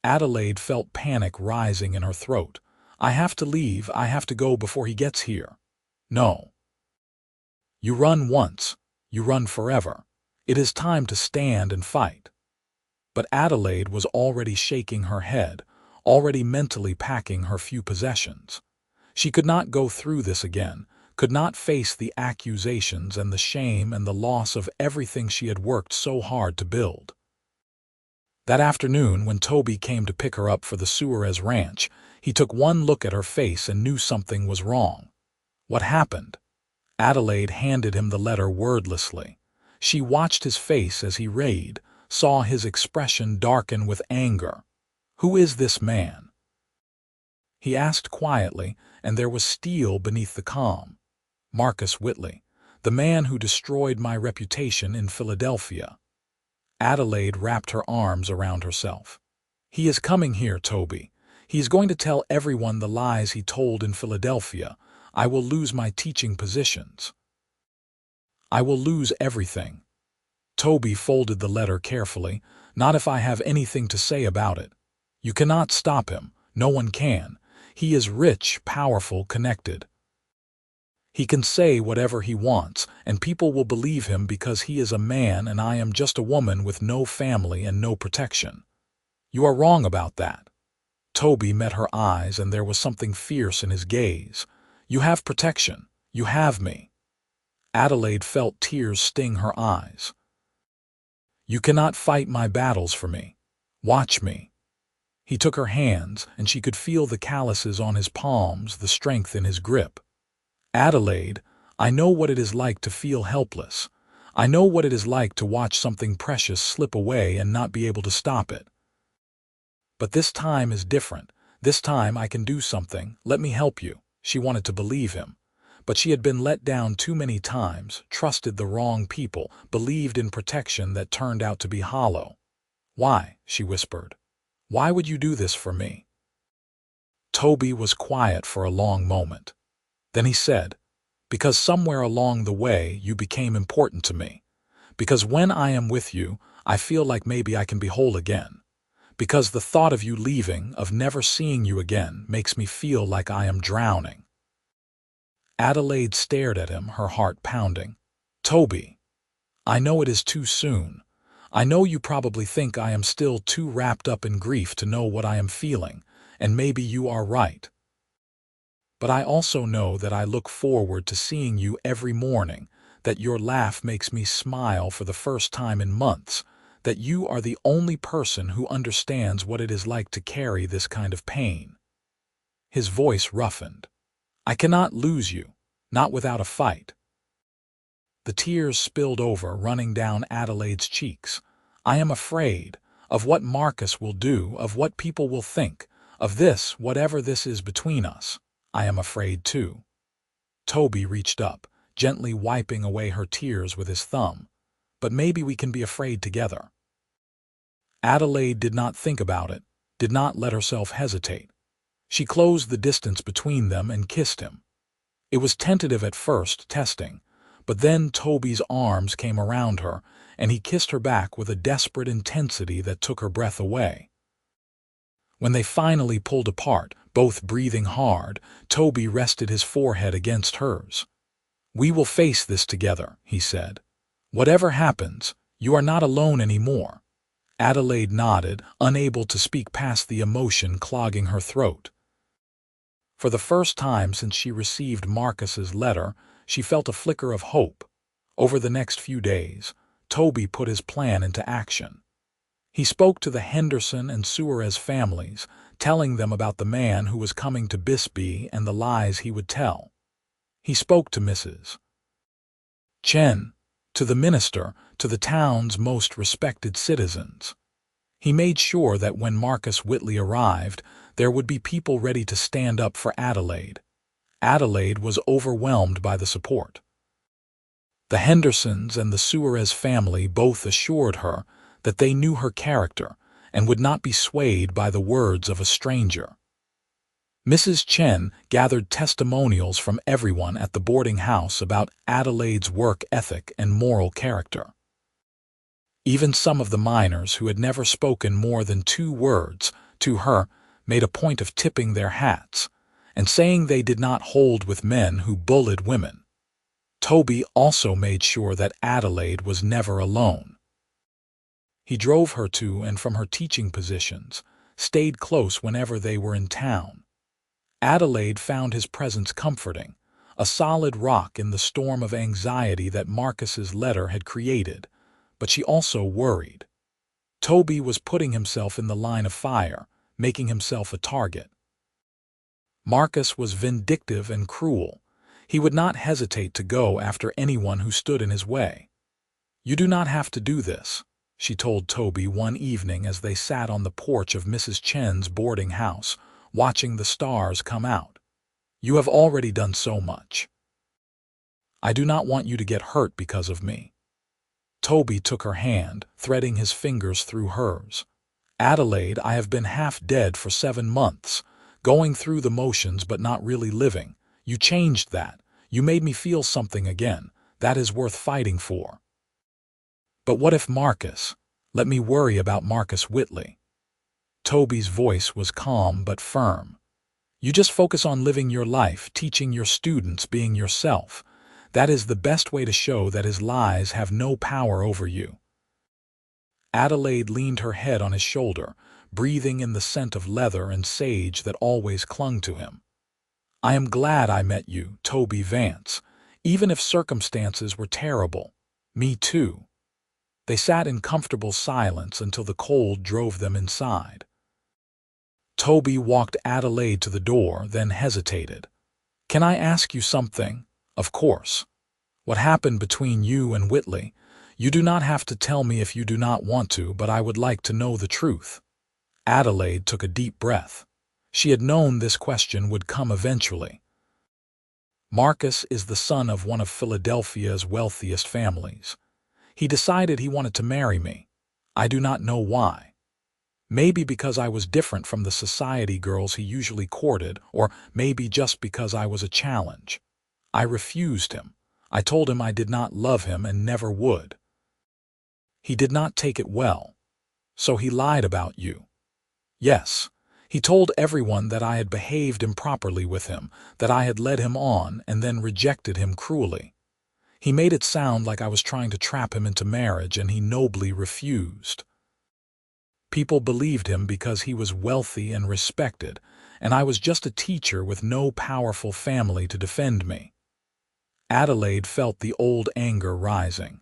Adelaide felt panic rising in her throat. "I have to leave. I have to go before he gets here." "No. You run once. You run forever. It is time to stand and fight." But Adelaide was already shaking her head, already mentally packing her few possessions. She could not go through this again, could not face the accusations and the shame and the loss of everything she had worked so hard to build. That afternoon, when Toby came to pick her up for the Suarez ranch, he took one look at her face and knew something was wrong. What happened? Adelaide handed him the letter wordlessly. She watched his face as he read, saw his expression darken with anger. "Who is this man?" he asked quietly, and there was steel beneath the calm. "Marcus Whitley, the man who destroyed my reputation in Philadelphia." Adelaide wrapped her arms around herself. "He is coming here, Toby. He is going to tell everyone the lies he told in Philadelphia. I will lose my teaching positions. I will lose everything." Toby folded the letter carefully. "Not if I have anything to say about it. You cannot stop him. No one can. He is rich, powerful, connected. He can say whatever he wants, and people will believe him because he is a man and I am just a woman with no family and no protection." "You are wrong about that." Toby met her eyes, and there was something fierce in his gaze. "You have protection. You have me." Adelaide felt tears sting her eyes. "You cannot fight my battles for me. Watch me." He took her hands, and she could feel the calluses on his palms, the strength in his grip. "Adelaide, I know what it is like to feel helpless. I know what it is like to watch something precious slip away and not be able to stop it. But this time is different. This time I can do something. Let me help you." She wanted to believe him. But she had been let down too many times, trusted the wrong people, believed in protection that turned out to be hollow. "Why?" she whispered. "Why would you do this for me?" Toby was quiet for a long moment. Then he said, "Because somewhere along the way you became important to me. Because when I am with you, I feel like maybe I can be whole again. Because the thought of you leaving, of never seeing you again, makes me feel like I am drowning." Adelaide stared at him, her heart pounding. "Toby, I know it is too soon. I know you probably think I am still too wrapped up in grief to know what I am feeling, and maybe you are right. But I also know that I look forward to seeing you every morning, that your laugh makes me smile for the first time in months, that you are the only person who understands what it is like to carry this kind of pain." His voice roughened. "I cannot lose you, not without a fight." The tears spilled over, running down Adelaide's cheeks. I am afraid of what Marcus will do, of what people will think, of this, whatever this is between us. I am afraid too." Toby reached up, gently wiping away her tears with his thumb. "But maybe we can be afraid together." Adelaide did not think about it, did not let herself hesitate. She closed the distance between them and kissed him. It was tentative at first, testing, but then Toby's arms came around her, and he kissed her back with a desperate intensity that took her breath away. When they finally pulled apart, both breathing hard, Toby rested his forehead against hers. "We will face this together," he said. "Whatever happens, you are not alone anymore." Adelaide nodded, unable to speak past the emotion clogging her throat. For the first time since she received Marcus's letter, she felt a flicker of hope. Over the next few days, Toby put his plan into action. He spoke to the Henderson and Suarez families, telling them about the man who was coming to Bisbee and the lies he would tell. He spoke to Mrs. Chen, to the minister, to the town's most respected citizens. He made sure that when Marcus Whitley arrived, there would be people ready to stand up for Adelaide. Adelaide was overwhelmed by the support. The Hendersons and the Suarez family both assured her that they knew her character and would not be swayed by the words of a stranger. Mrs. Chen gathered testimonials from everyone at the boarding house about Adelaide's work ethic and moral character. Even some of the miners who had never spoken more than 2 words to her made a point of tipping their hats and saying they did not hold with men who bullied women. Toby also made sure that Adelaide was never alone. He drove her to and from her teaching positions, stayed close whenever they were in town. Adelaide found his presence comforting, a solid rock in the storm of anxiety that Marcus's letter had created, but she also worried. Toby was putting himself in the line of fire, making himself a target. Marcus was vindictive and cruel. He would not hesitate to go after anyone who stood in his way. "You do not have to do this," she told Toby one evening as they sat on the porch of Mrs. Chen's boarding house, watching the stars come out. "You have already done so much. I do not want you to get hurt because of me." Toby took her hand, threading his fingers through hers. "Adelaide, I have been half dead for 7 months, going through the motions but not really living. You changed that. You made me feel something again. That is worth fighting for." "But what if Marcus? Let me worry about Marcus Whitley." Toby's voice was calm but firm. "You just focus on living your life, teaching your students, being yourself. That is the best way to show that his lies have no power over you." Adelaide leaned her head on his shoulder, breathing in the scent of leather and sage that always clung to him. "I am glad I met you, Toby Vance, even if circumstances were terrible. Me too." They sat in comfortable silence until the cold drove them inside. Toby walked Adelaide to the door, then hesitated. "Can I ask you something?" "Of course." "What happened between you and Whitley? You do not have to tell me if you do not want to, but I would like to know the truth." Adelaide took a deep breath. She had known this question would come eventually. "Marcus is the son of one of Philadelphia's wealthiest families. He decided he wanted to marry me. I do not know why. Maybe because I was different from the society girls he usually courted, or maybe just because I was a challenge. I refused him. I told him I did not love him and never would. He did not take it well. So he lied about you." "Yes. He told everyone that I had behaved improperly with him, that I had led him on and then rejected him cruelly. He made it sound like I was trying to trap him into marriage, and he nobly refused. People believed him because he was wealthy and respected, and I was just a teacher with no powerful family to defend me." Adelaide felt the old anger rising.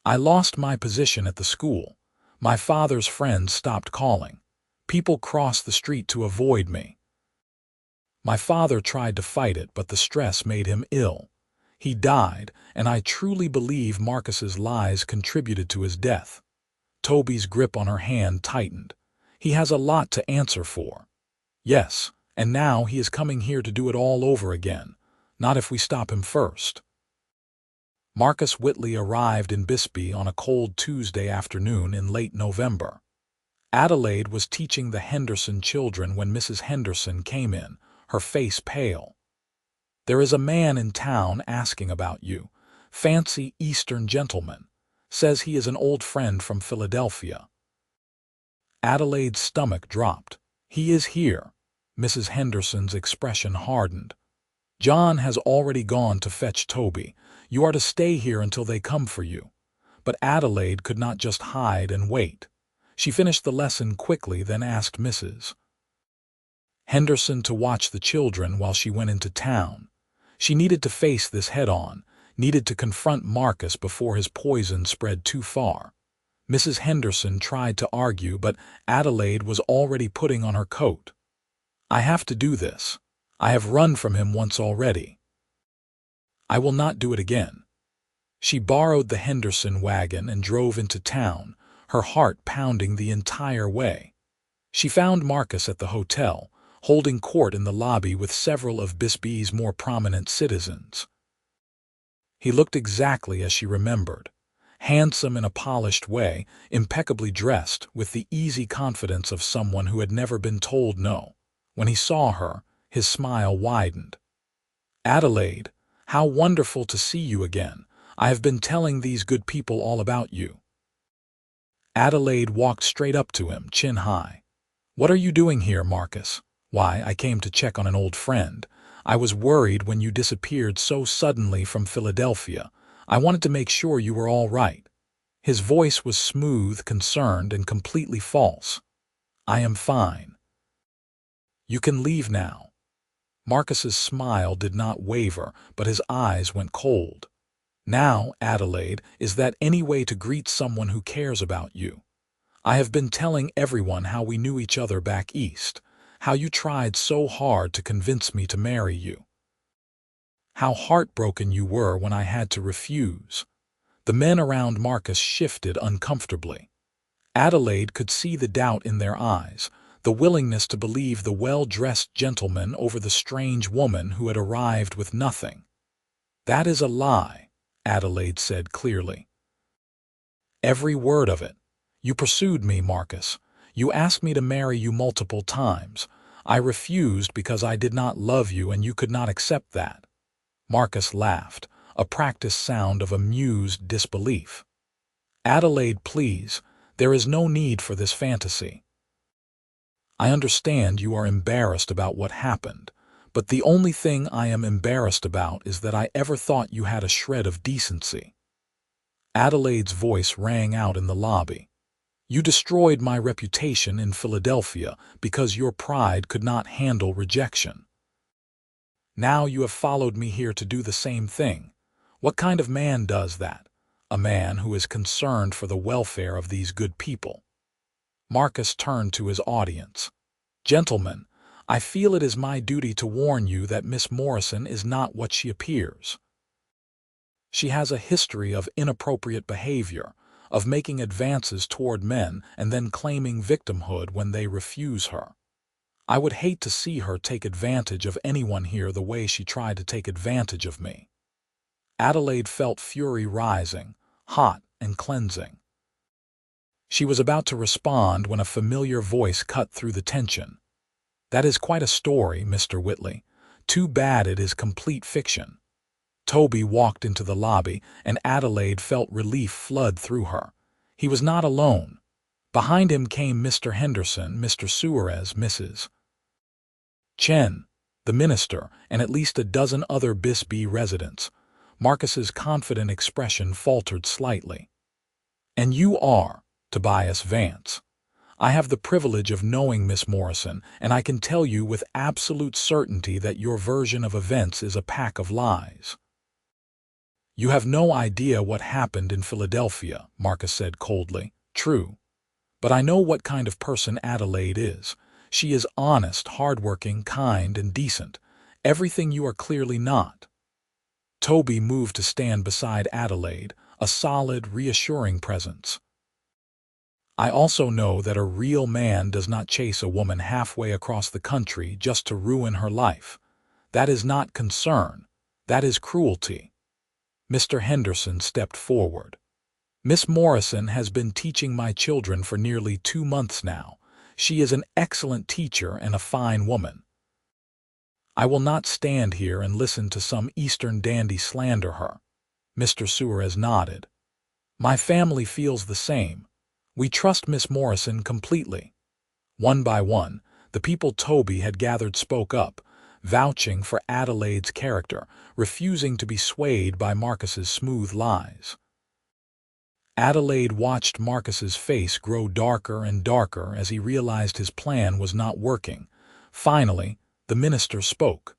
"I lost my position at the school. My father's friends stopped calling. People crossed the street to avoid me. My father tried to fight it, but the stress made him ill. He died, and I truly believe Marcus's lies contributed to his death. Toby's grip on her hand tightened. He has a lot to answer for. Yes, and now he is coming here to do it all over again. Not if we stop him first. Marcus Whitley arrived in Bisbee on a cold Tuesday afternoon in late November. Adelaide was teaching the Henderson children when Mrs. Henderson came in, her face pale. "There is a man in town asking about you. Fancy Eastern gentleman. Says he is an old friend from Philadelphia." Adelaide's stomach dropped. "He is here." Mrs. Henderson's expression hardened. "John has already gone to fetch Toby. You are to stay here until they come for you." But Adelaide could not just hide and wait. She finished the lesson quickly, then asked Mrs. Henderson to watch the children while she went into town. She needed to face this head-on, needed to confront Marcus before his poison spread too far. Mrs. Henderson tried to argue, but Adelaide was already putting on her coat. "I have to do this. I have run from him once already. I will not do it again." She borrowed the Henderson wagon and drove into town, her heart pounding the entire way. She found Marcus at the hotel, holding court in the lobby with several of Bisbee's more prominent citizens. He looked exactly as she remembered. Handsome in a polished way, impeccably dressed, with the easy confidence of someone who had never been told no. When he saw her, his smile widened. "Adelaide, how wonderful to see you again. I have been telling these good people all about you." Adelaide walked straight up to him, chin high. "What are you doing here, Marcus?" "Why, I came to check on an old friend. I was worried when you disappeared so suddenly from Philadelphia. I wanted to make sure you were all right." His voice was smooth, concerned, and completely false. "I am fine. You can leave now." Marcus's smile did not waver, but his eyes went cold. "Now, Adelaide, is that any way to greet someone who cares about you? I have been telling everyone how we knew each other back east, how you tried so hard to convince me to marry you, how heartbroken you were when I had to refuse." The men around Marcus shifted uncomfortably. Adelaide could see the doubt in their eyes, the willingness to believe the well-dressed gentleman over the strange woman who had arrived with nothing. "That is a lie," Adelaide said clearly. "Every word of it. You pursued me, Marcus. You asked me to marry you multiple times. I refused because I did not love you and you could not accept that." Marcus laughed, a practiced sound of amused disbelief. "Adelaide, please, there is no need for this fantasy. I understand you are embarrassed about what happened, but the only thing I am embarrassed about is that I ever thought you had a shred of decency." Adelaide's voice rang out in the lobby. "You destroyed my reputation in Philadelphia because your pride could not handle rejection. Now you have followed me here to do the same thing. What kind of man does that? A man who is concerned for the welfare of these good people." Marcus turned to his audience. "Gentlemen, I feel it is my duty to warn you that Miss Morrison is not what she appears. She has a history of inappropriate behavior, of making advances toward men and then claiming victimhood when they refuse her. I would hate to see her take advantage of anyone here the way she tried to take advantage of me." Adelaide felt fury rising, hot and cleansing. She was about to respond when a familiar voice cut through the tension. "That is quite a story, Mr. Whitley. Too bad it is complete fiction." Toby walked into the lobby, and Adelaide felt relief flood through her. He was not alone. Behind him came Mr. Henderson, Mr. Suarez, Mrs. Chen, the minister, and at least a dozen other Bisbee residents. Marcus's confident expression faltered slightly. "And you are Tobias Vance. I have the privilege of knowing Miss Morrison, and I can tell you with absolute certainty that your version of events is a pack of lies." "You have no idea what happened in Philadelphia," Marcus said coldly. "True. But I know what kind of person Adelaide is. She is honest, hardworking, kind, and decent. Everything you are clearly not." Toby moved to stand beside Adelaide, a solid, reassuring presence. I also know that a real man does not chase a woman halfway across the country just to ruin her life. That is not concern. That is cruelty. Mr. Henderson stepped forward. Miss Morrison has been teaching my children for nearly 2 months now. She is an excellent teacher and a fine woman. I will not stand here and listen to some Eastern dandy slander her. Mr. Suarez nodded. My family feels the same. We trust Miss Morrison completely. One by one, the people Toby had gathered spoke up, vouching for Adelaide's character, refusing to be swayed by Marcus's smooth lies. Adelaide watched Marcus's face grow darker and darker as he realized his plan was not working. Finally, the minister spoke.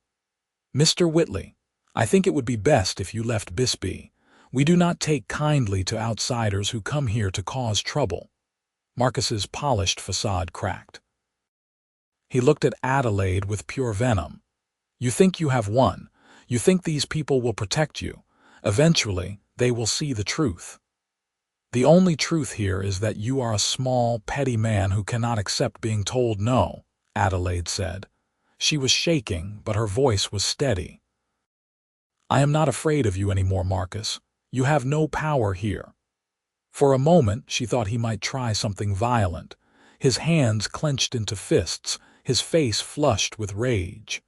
Mr. Whitley, I think it would be best if you left Bisbee. We do not take kindly to outsiders who come here to cause trouble. Marcus's polished facade cracked. He looked at Adelaide with pure venom. You think you have won. You think these people will protect you. Eventually, they will see the truth. The only truth here is that you are a small, petty man who cannot accept being told no, Adelaide said. She was shaking, but her voice was steady. I am not afraid of you anymore, Marcus. You have no power here. For a moment, she thought he might try something violent. His hands clenched into fists, his face flushed with rage.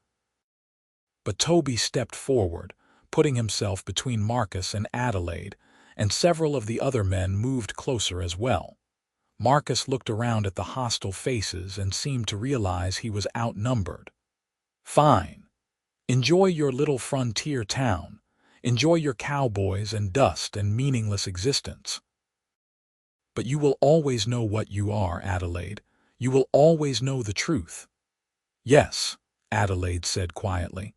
But Toby stepped forward, putting himself between Marcus and Adelaide, and several of the other men moved closer as well. Marcus looked around at the hostile faces and seemed to realize he was outnumbered. Fine. Enjoy your little frontier town. Enjoy your cowboys and dust and meaningless existence. But you will always know what you are, Adelaide. You will always know the truth. Yes, Adelaide said quietly.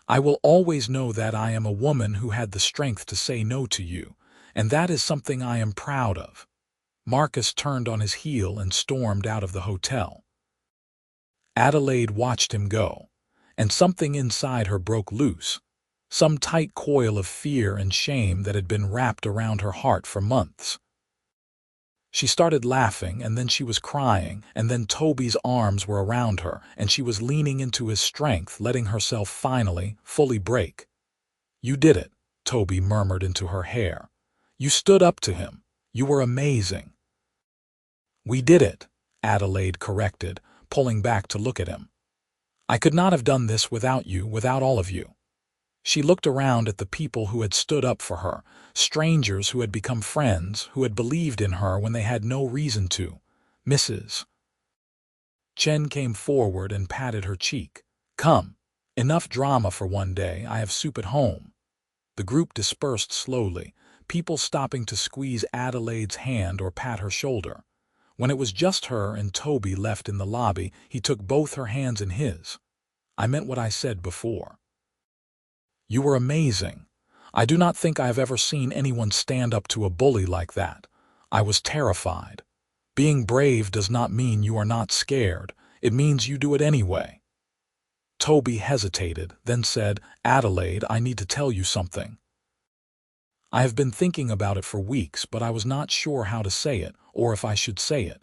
I will always know that I am a woman who had the strength to say no to you, and that is something I am proud of. Marcus turned on his heel and stormed out of the hotel. Adelaide watched him go, and something inside her broke loose, some tight coil of fear and shame that had been wrapped around her heart for months. She started laughing, and then she was crying, and then Toby's arms were around her, and she was leaning into his strength, letting herself finally, fully break. You did it, Toby murmured into her hair. You stood up to him. You were amazing. We did it, Adelaide corrected, pulling back to look at him. I could not have done this without you, without all of you. She looked around at the people who had stood up for her, strangers who had become friends, who had believed in her when they had no reason to. Mrs. Chen came forward and patted her cheek. Come, enough drama for one day. I have soup at home. The group dispersed slowly, people stopping to squeeze Adelaide's hand or pat her shoulder. When it was just her and Toby left in the lobby, he took both her hands in his. I meant what I said before. You were amazing. I do not think I have ever seen anyone stand up to a bully like that. I was terrified. Being brave does not mean you are not scared. It means you do it anyway. Toby hesitated, then said, Adelaide, I need to tell you something. I have been thinking about it for weeks, but I was not sure how to say it, or if I should say it.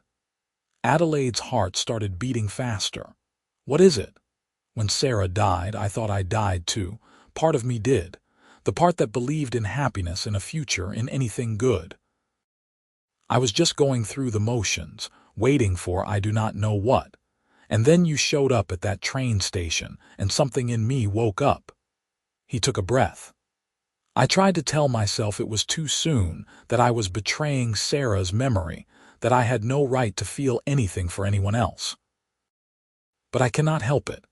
Adelaide's heart started beating faster. What is it? When Sarah died, I thought I died too. Part of me did. The part that believed in happiness, in a future, in anything good. I was just going through the motions, waiting for I do not know what. And then you showed up at that train station, and something in me woke up. He took a breath. I tried to tell myself it was too soon, that I was betraying Sarah's memory, that I had no right to feel anything for anyone else. But I cannot help it.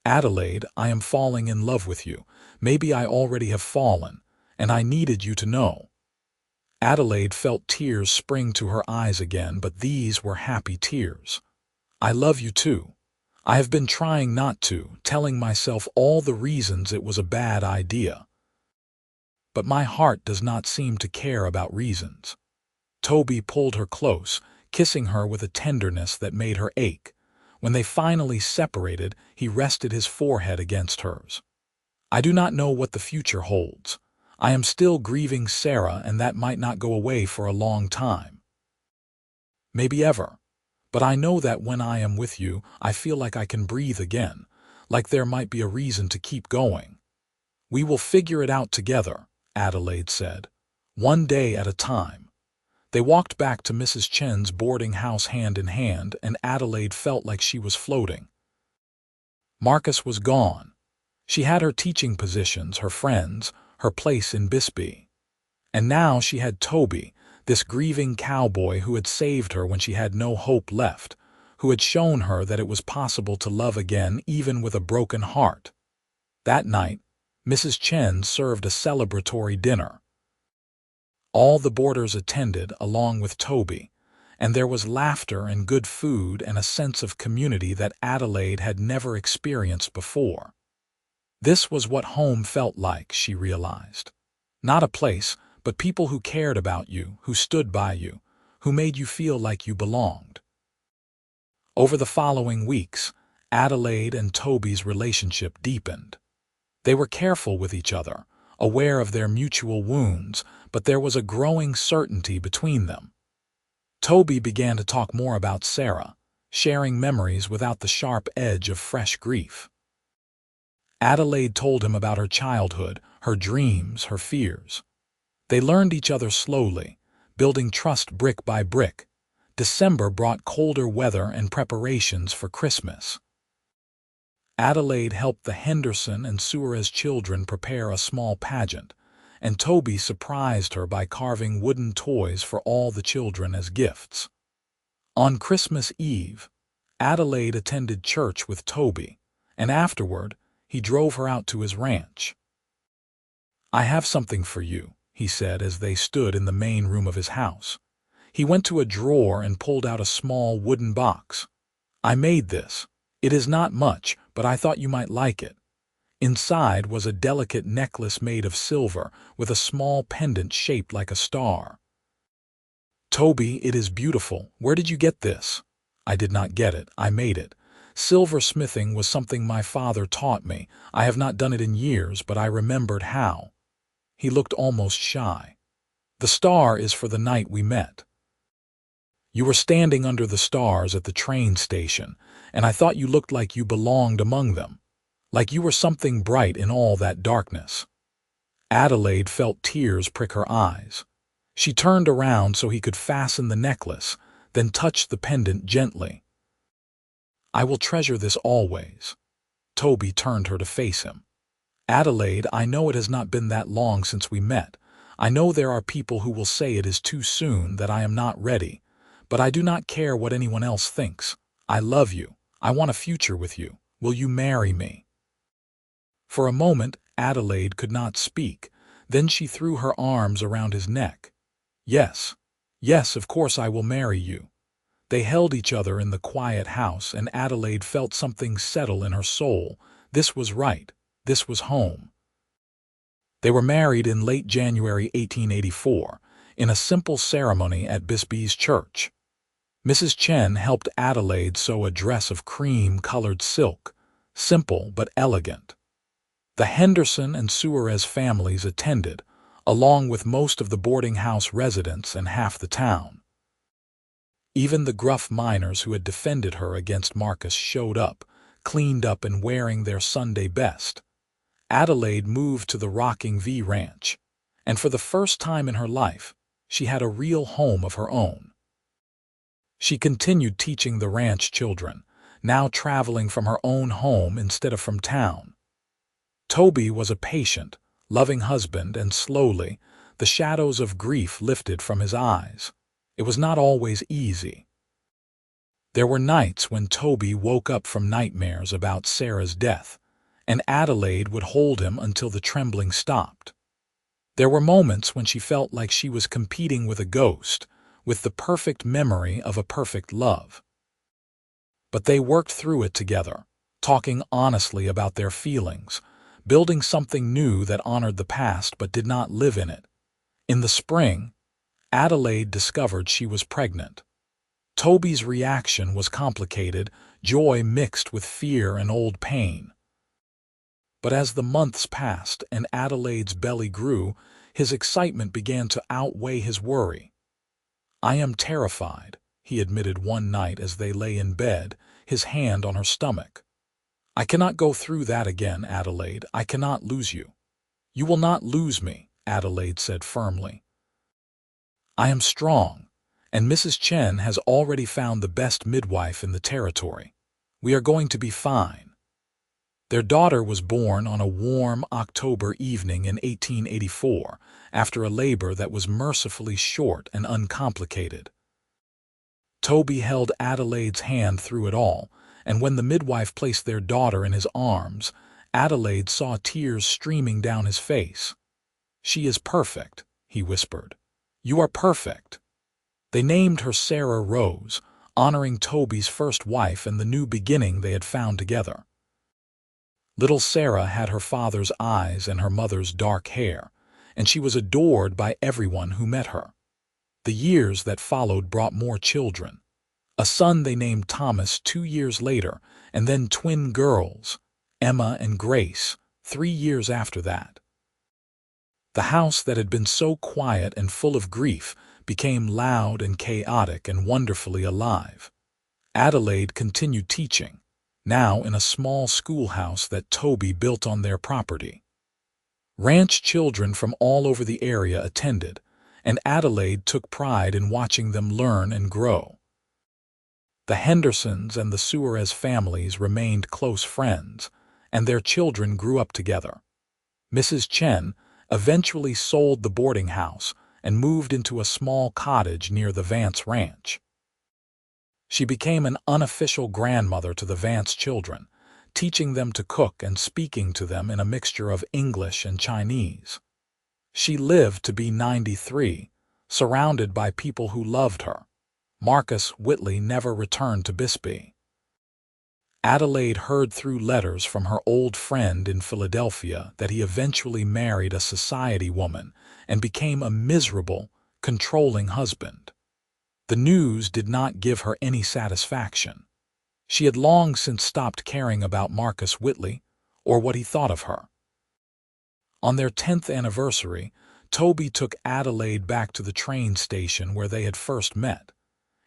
Adelaide, I am falling in love with you. Maybe I already have fallen, and I needed you to know. Adelaide felt tears spring to her eyes again, but these were happy tears. I love you too. I have been trying not to, telling myself all the reasons it was a bad idea. But my heart does not seem to care about reasons. Toby pulled her close, kissing her with a tenderness that made her ache. When they finally separated, he rested his forehead against hers. I do not know what the future holds. I am still grieving Sarah, and that might not go away for a long time. maybe ever. But I know that when I am with you, I feel like I can breathe again, like there might be a reason to keep going. We will figure it out together, Adelaide said, one day at a time. They walked back to Mrs. Chen's boarding house hand in hand, and Adelaide felt like she was floating. Marcus was gone. She had her teaching positions, her friends, her place in Bisbee. And now she had Toby, this grieving cowboy who had saved her when she had no hope left, who had shown her that it was possible to love again even with a broken heart. That night, Mrs. Chen served a celebratory dinner. All the boarders attended, along with Toby, and there was laughter and good food and a sense of community that Adelaide had never experienced before. This was what home felt like, she realized. Not a place, but people who cared about you, who stood by you, who made you feel like you belonged. Over the following weeks, Adelaide and Toby's relationship deepened. They were careful with each other, aware of their mutual wounds, but there was a growing certainty between them. Toby began to talk more about Sarah, sharing memories without the sharp edge of fresh grief. Adelaide told him about her childhood, her dreams, her fears. They learned each other slowly, building trust brick by brick. December brought colder weather and preparations for Christmas. Adelaide helped the Henderson and Suarez children prepare a small pageant, and Toby surprised her by carving wooden toys for all the children as gifts. On Christmas Eve, Adelaide attended church with Toby, and afterward, he drove her out to his ranch. "I have something for you," he said as they stood in the main room of his house. He went to a drawer and pulled out a small wooden box. "I made this. It is not much, but I thought you might like it." Inside was a delicate necklace made of silver with a small pendant shaped like a star. "Toby, it is beautiful. Where did you get this?" "I did not get it. I made it. Silversmithing was something my father taught me. I have not done it in years, but I remembered how." He looked almost shy. "The star is for the night we met. You were standing under the stars at the train station, and I thought you looked like you belonged among them, like you were something bright in all that darkness." Adelaide felt tears prick her eyes. She turned around so he could fasten the necklace, then touched the pendant gently. "I will treasure this always." Toby turned her to face him. "Adelaide, I know it has not been that long since we met. I know there are people who will say it is too soon, that I am not ready. But I do not care what anyone else thinks. I love you. I want a future with you. Will you marry me?" For a moment, Adelaide could not speak. Then she threw her arms around his neck. "Yes. Yes, of course I will marry you." They held each other in the quiet house, and Adelaide felt something settle in her soul. This was right. This was home. They were married in late January 1884, in a simple ceremony at Bisbee's church. Mrs. Chen helped Adelaide sew a dress of cream-colored silk, simple but elegant. The Henderson and Suarez families attended, along with most of the boarding house residents and half the town. Even the gruff miners who had defended her against Marcus showed up, cleaned up and wearing their Sunday best. Adelaide moved to the Rocking V Ranch, and for the first time in her life, she had a real home of her own. She continued teaching the ranch children, now traveling from her own home instead of from town. Toby was a patient, loving husband, and slowly, the shadows of grief lifted from his eyes. It was not always easy. There were nights when Toby woke up from nightmares about Sarah's death, and Adelaide would hold him until the trembling stopped. There were moments when she felt like she was competing with a ghost, with the perfect memory of a perfect love. But they worked through it together, talking honestly about their feelings, building something new that honored the past but did not live in it. In the spring, Adelaide discovered she was pregnant. Toby's reaction was complicated, joy mixed with fear and old pain. But as the months passed and Adelaide's belly grew, his excitement began to outweigh his worry. "I am terrified," he admitted one night as they lay in bed, his hand on her stomach. "I cannot go through that again, Adelaide. I cannot lose you." "You will not lose me," Adelaide said firmly. "I am strong, and Mrs. Chen has already found the best midwife in the territory. We are going to be fine." Their daughter was born on a warm October evening in 1884, after a labor that was mercifully short and uncomplicated. Toby held Adelaide's hand through it all, and when the midwife placed their daughter in his arms, Adelaide saw tears streaming down his face. "She is perfect," he whispered. "You are perfect." They named her Sarah Rose, honoring Toby's first wife and the new beginning they had found together. Little Sarah had her father's eyes and her mother's dark hair, and she was adored by everyone who met her. The years that followed brought more children. A son they named Thomas 2 years later, and then twin girls, Emma and Grace, 3 years after that. The house that had been so quiet and full of grief became loud and chaotic and wonderfully alive. Adelaide continued teaching, now in a small schoolhouse that Toby built on their property. Ranch children from all over the area attended, and Adelaide took pride in watching them learn and grow. The Hendersons and the Suarez families remained close friends, and their children grew up together. Mrs. Chen eventually sold the boarding house and moved into a small cottage near the Vance ranch. She became an unofficial grandmother to the Vance children, teaching them to cook and speaking to them in a mixture of English and Chinese. She lived to be 93, surrounded by people who loved her. Marcus Whitley never returned to Bisbee. Adelaide heard through letters from her old friend in Philadelphia that he eventually married a society woman and became a miserable, controlling husband. The news did not give her any satisfaction. She had long since stopped caring about Marcus Whitley or what he thought of her. On their 10th anniversary, Toby took Adelaide back to the train station where they had first met.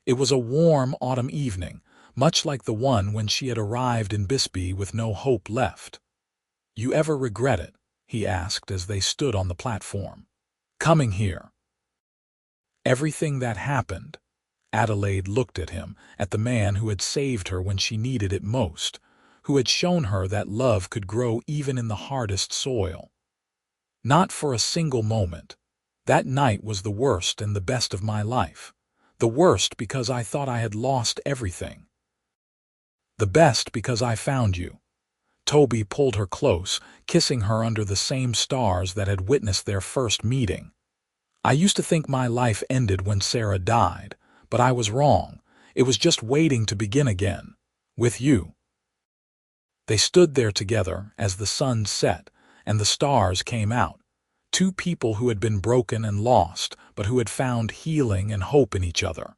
It was a warm autumn evening, much like the one when she had arrived in Bisbee with no hope left. "You ever regret it?" he asked as they stood on the platform. "Coming here?" "Everything that happened." Adelaide looked at him, at the man who had saved her when she needed it most, who had shown her that love could grow even in the hardest soil. "Not for a single moment. That night was the worst and the best of my life. The worst because I thought I had lost everything. The best because I found you." Toby pulled her close, kissing her under the same stars that had witnessed their first meeting. "I used to think my life ended when Sarah died, but I was wrong. It was just waiting to begin again. With you." They stood there together as the sun set and the stars came out. Two people who had been broken and lost, but who had found healing and hope in each other.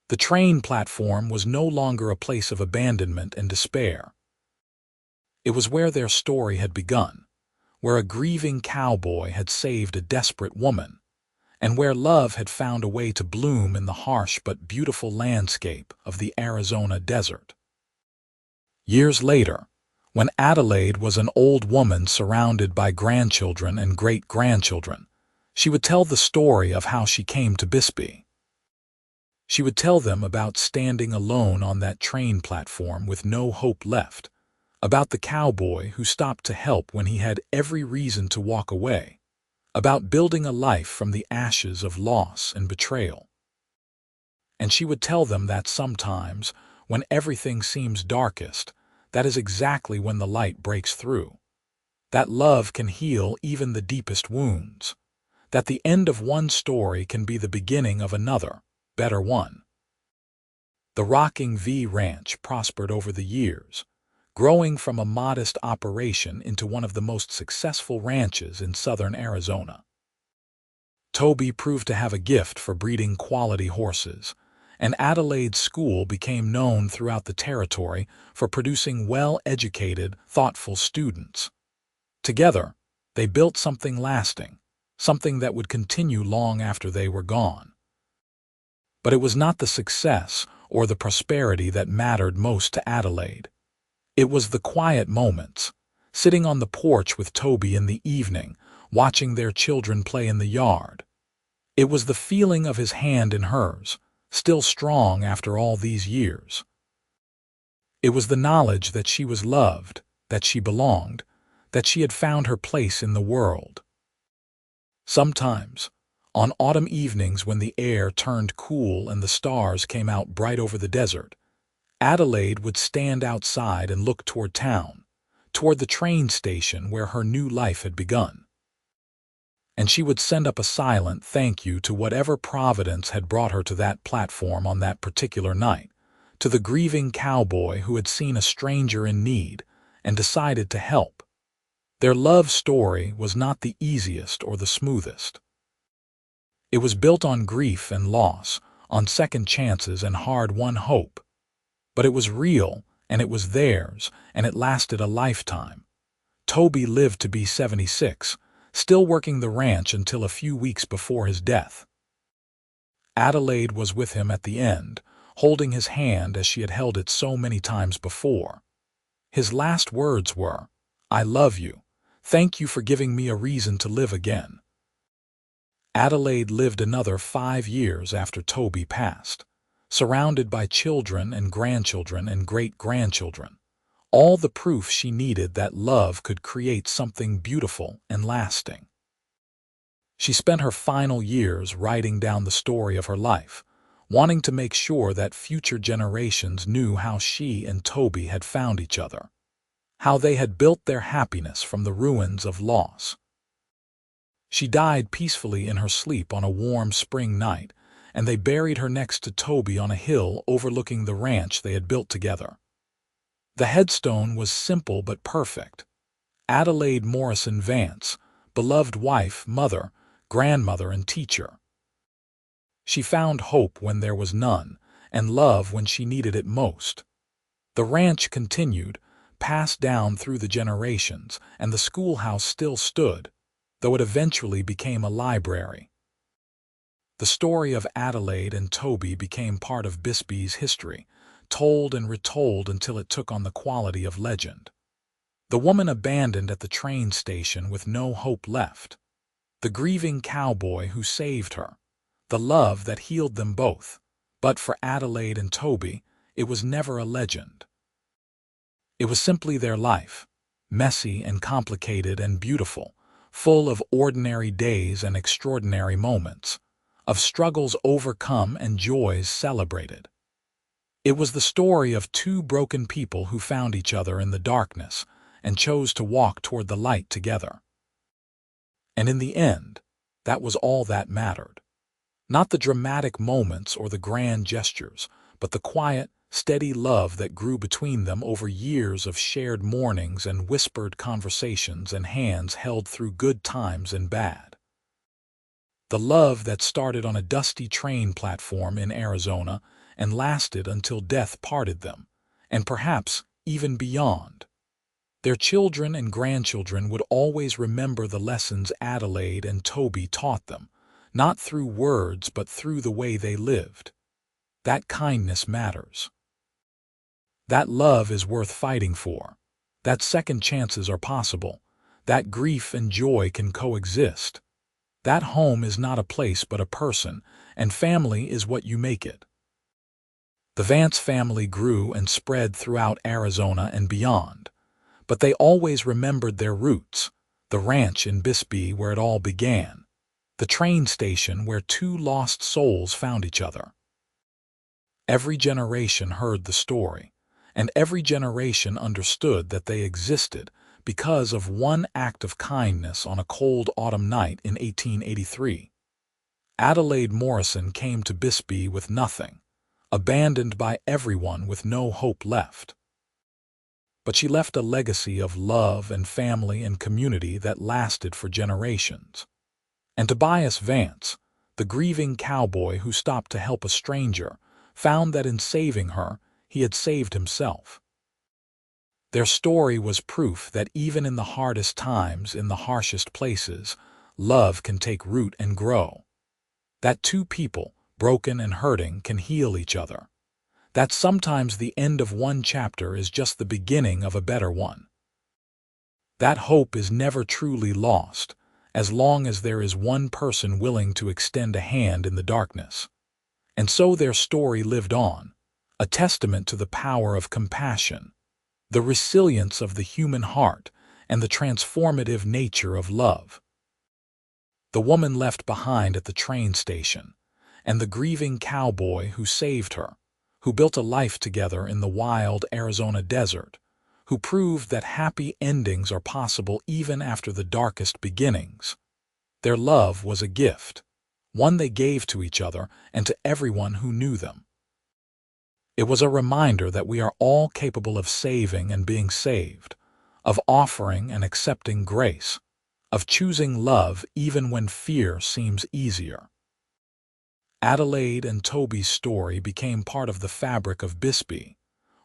The train platform was no longer a place of abandonment and despair. It was where their story had begun, where a grieving cowboy had saved a desperate woman, and where love had found a way to bloom in the harsh but beautiful landscape of the Arizona desert. Years later, when Adelaide was an old woman surrounded by grandchildren and great-grandchildren, she would tell the story of how she came to Bisbee. She would tell them about standing alone on that train platform with no hope left, about the cowboy who stopped to help when he had every reason to walk away, about building a life from the ashes of loss and betrayal. And she would tell them that sometimes, when everything seems darkest, that is exactly when the light breaks through. That love can heal even the deepest wounds. That the end of one story can be the beginning of another, better one. The Rocking V Ranch prospered over the years, growing from a modest operation into one of the most successful ranches in southern Arizona. Toby proved to have a gift for breeding quality horses, and Adelaide's school became known throughout the territory for producing well-educated, thoughtful students. Together, they built something lasting, something that would continue long after they were gone. But it was not the success or the prosperity that mattered most to Adelaide. It was the quiet moments, sitting on the porch with Toby in the evening, watching their children play in the yard. It was the feeling of his hand in hers, still strong after all these years. It was the knowledge that she was loved, that she belonged, that she had found her place in the world. Sometimes, on autumn evenings when the air turned cool and the stars came out bright over the desert, Adelaide would stand outside and look toward town, toward the train station where her new life had begun. And she would send up a silent thank you to whatever providence had brought her to that platform on that particular night, to the grieving cowboy who had seen a stranger in need and decided to help. Their love story was not the easiest or the smoothest. It was built on grief and loss, on second chances and hard-won hope. But it was real, and it was theirs, and it lasted a lifetime. Toby lived to be 76, still working the ranch until a few weeks before his death. Adelaide was with him at the end, holding his hand as she had held it so many times before. His last words were, "I love you. Thank you for giving me a reason to live again." Adelaide lived another 5 years after Toby passed, surrounded by children and grandchildren and great-grandchildren, all the proof she needed that love could create something beautiful and lasting. She spent her final years writing down the story of her life, wanting to make sure that future generations knew how she and Toby had found each other, how they had built their happiness from the ruins of loss. She died peacefully in her sleep on a warm spring night, and they buried her next to Toby on a hill overlooking the ranch they had built together. The headstone was simple but perfect. Adelaide Morrison Vance, beloved wife, mother, grandmother, and teacher. She found hope when there was none, and love when she needed it most. The ranch continued, passed down through the generations, and the schoolhouse still stood, though it eventually became a library. The story of Adelaide and Toby became part of Bisbee's history, told and retold until it took on the quality of legend. The woman abandoned at the train station with no hope left. The grieving cowboy who saved her. The love that healed them both. But for Adelaide and Toby, it was never a legend. It was simply their life, messy and complicated and beautiful, full of ordinary days and extraordinary moments, of struggles overcome and joys celebrated. It was the story of two broken people who found each other in the darkness and chose to walk toward the light together. And in the end, that was all that mattered. Not the dramatic moments or the grand gestures, but the quiet, steady love that grew between them over years of shared mornings and whispered conversations and hands held through good times and bad. The love that started on a dusty train platform in Arizona and lasted until death parted them, and perhaps even beyond. Their children and grandchildren would always remember the lessons Adelaide and Toby taught them, not through words but through the way they lived. That kindness matters. That love is worth fighting for. That second chances are possible. That grief and joy can coexist. That home is not a place but a person, and family is what you make it. The Vance family grew and spread throughout Arizona and beyond, but they always remembered their roots, the ranch in Bisbee where it all began, the train station where two lost souls found each other. Every generation heard the story, and every generation understood that they existed because of one act of kindness on a cold autumn night in 1883. Adelaide Morrison came to Bisbee with nothing, abandoned by everyone with no hope left. But she left a legacy of love and family and community that lasted for generations. And Tobias Vance, the grieving cowboy who stopped to help a stranger, found that in saving her, he had saved himself. Their story was proof that even in the hardest times, in the harshest places, love can take root and grow. That two people, broken and hurting, can heal each other. That sometimes the end of one chapter is just the beginning of a better one. That hope is never truly lost, as long as there is one person willing to extend a hand in the darkness. And so their story lived on, a testament to the power of compassion, the resilience of the human heart, and the transformative nature of love. The woman left behind at the train station, and the grieving cowboy who saved her, who built a life together in the wild Arizona desert, who proved that happy endings are possible even after the darkest beginnings. Their love was a gift, one they gave to each other and to everyone who knew them. It was a reminder that we are all capable of saving and being saved, of offering and accepting grace, of choosing love even when fear seems easier. Adelaide and Toby's story became part of the fabric of Bisbee,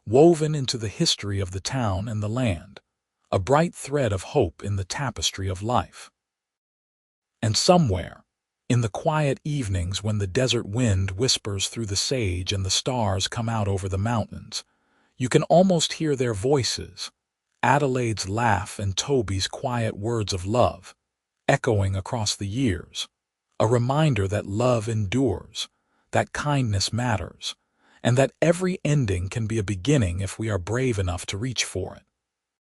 woven into the history of the town and the land, a bright thread of hope in the tapestry of life. And somewhere, in the quiet evenings when the desert wind whispers through the sage and the stars come out over the mountains, you can almost hear their voices, Adelaide's laugh and Toby's quiet words of love, echoing across the years, a reminder that love endures, that kindness matters, and that every ending can be a beginning if we are brave enough to reach for it.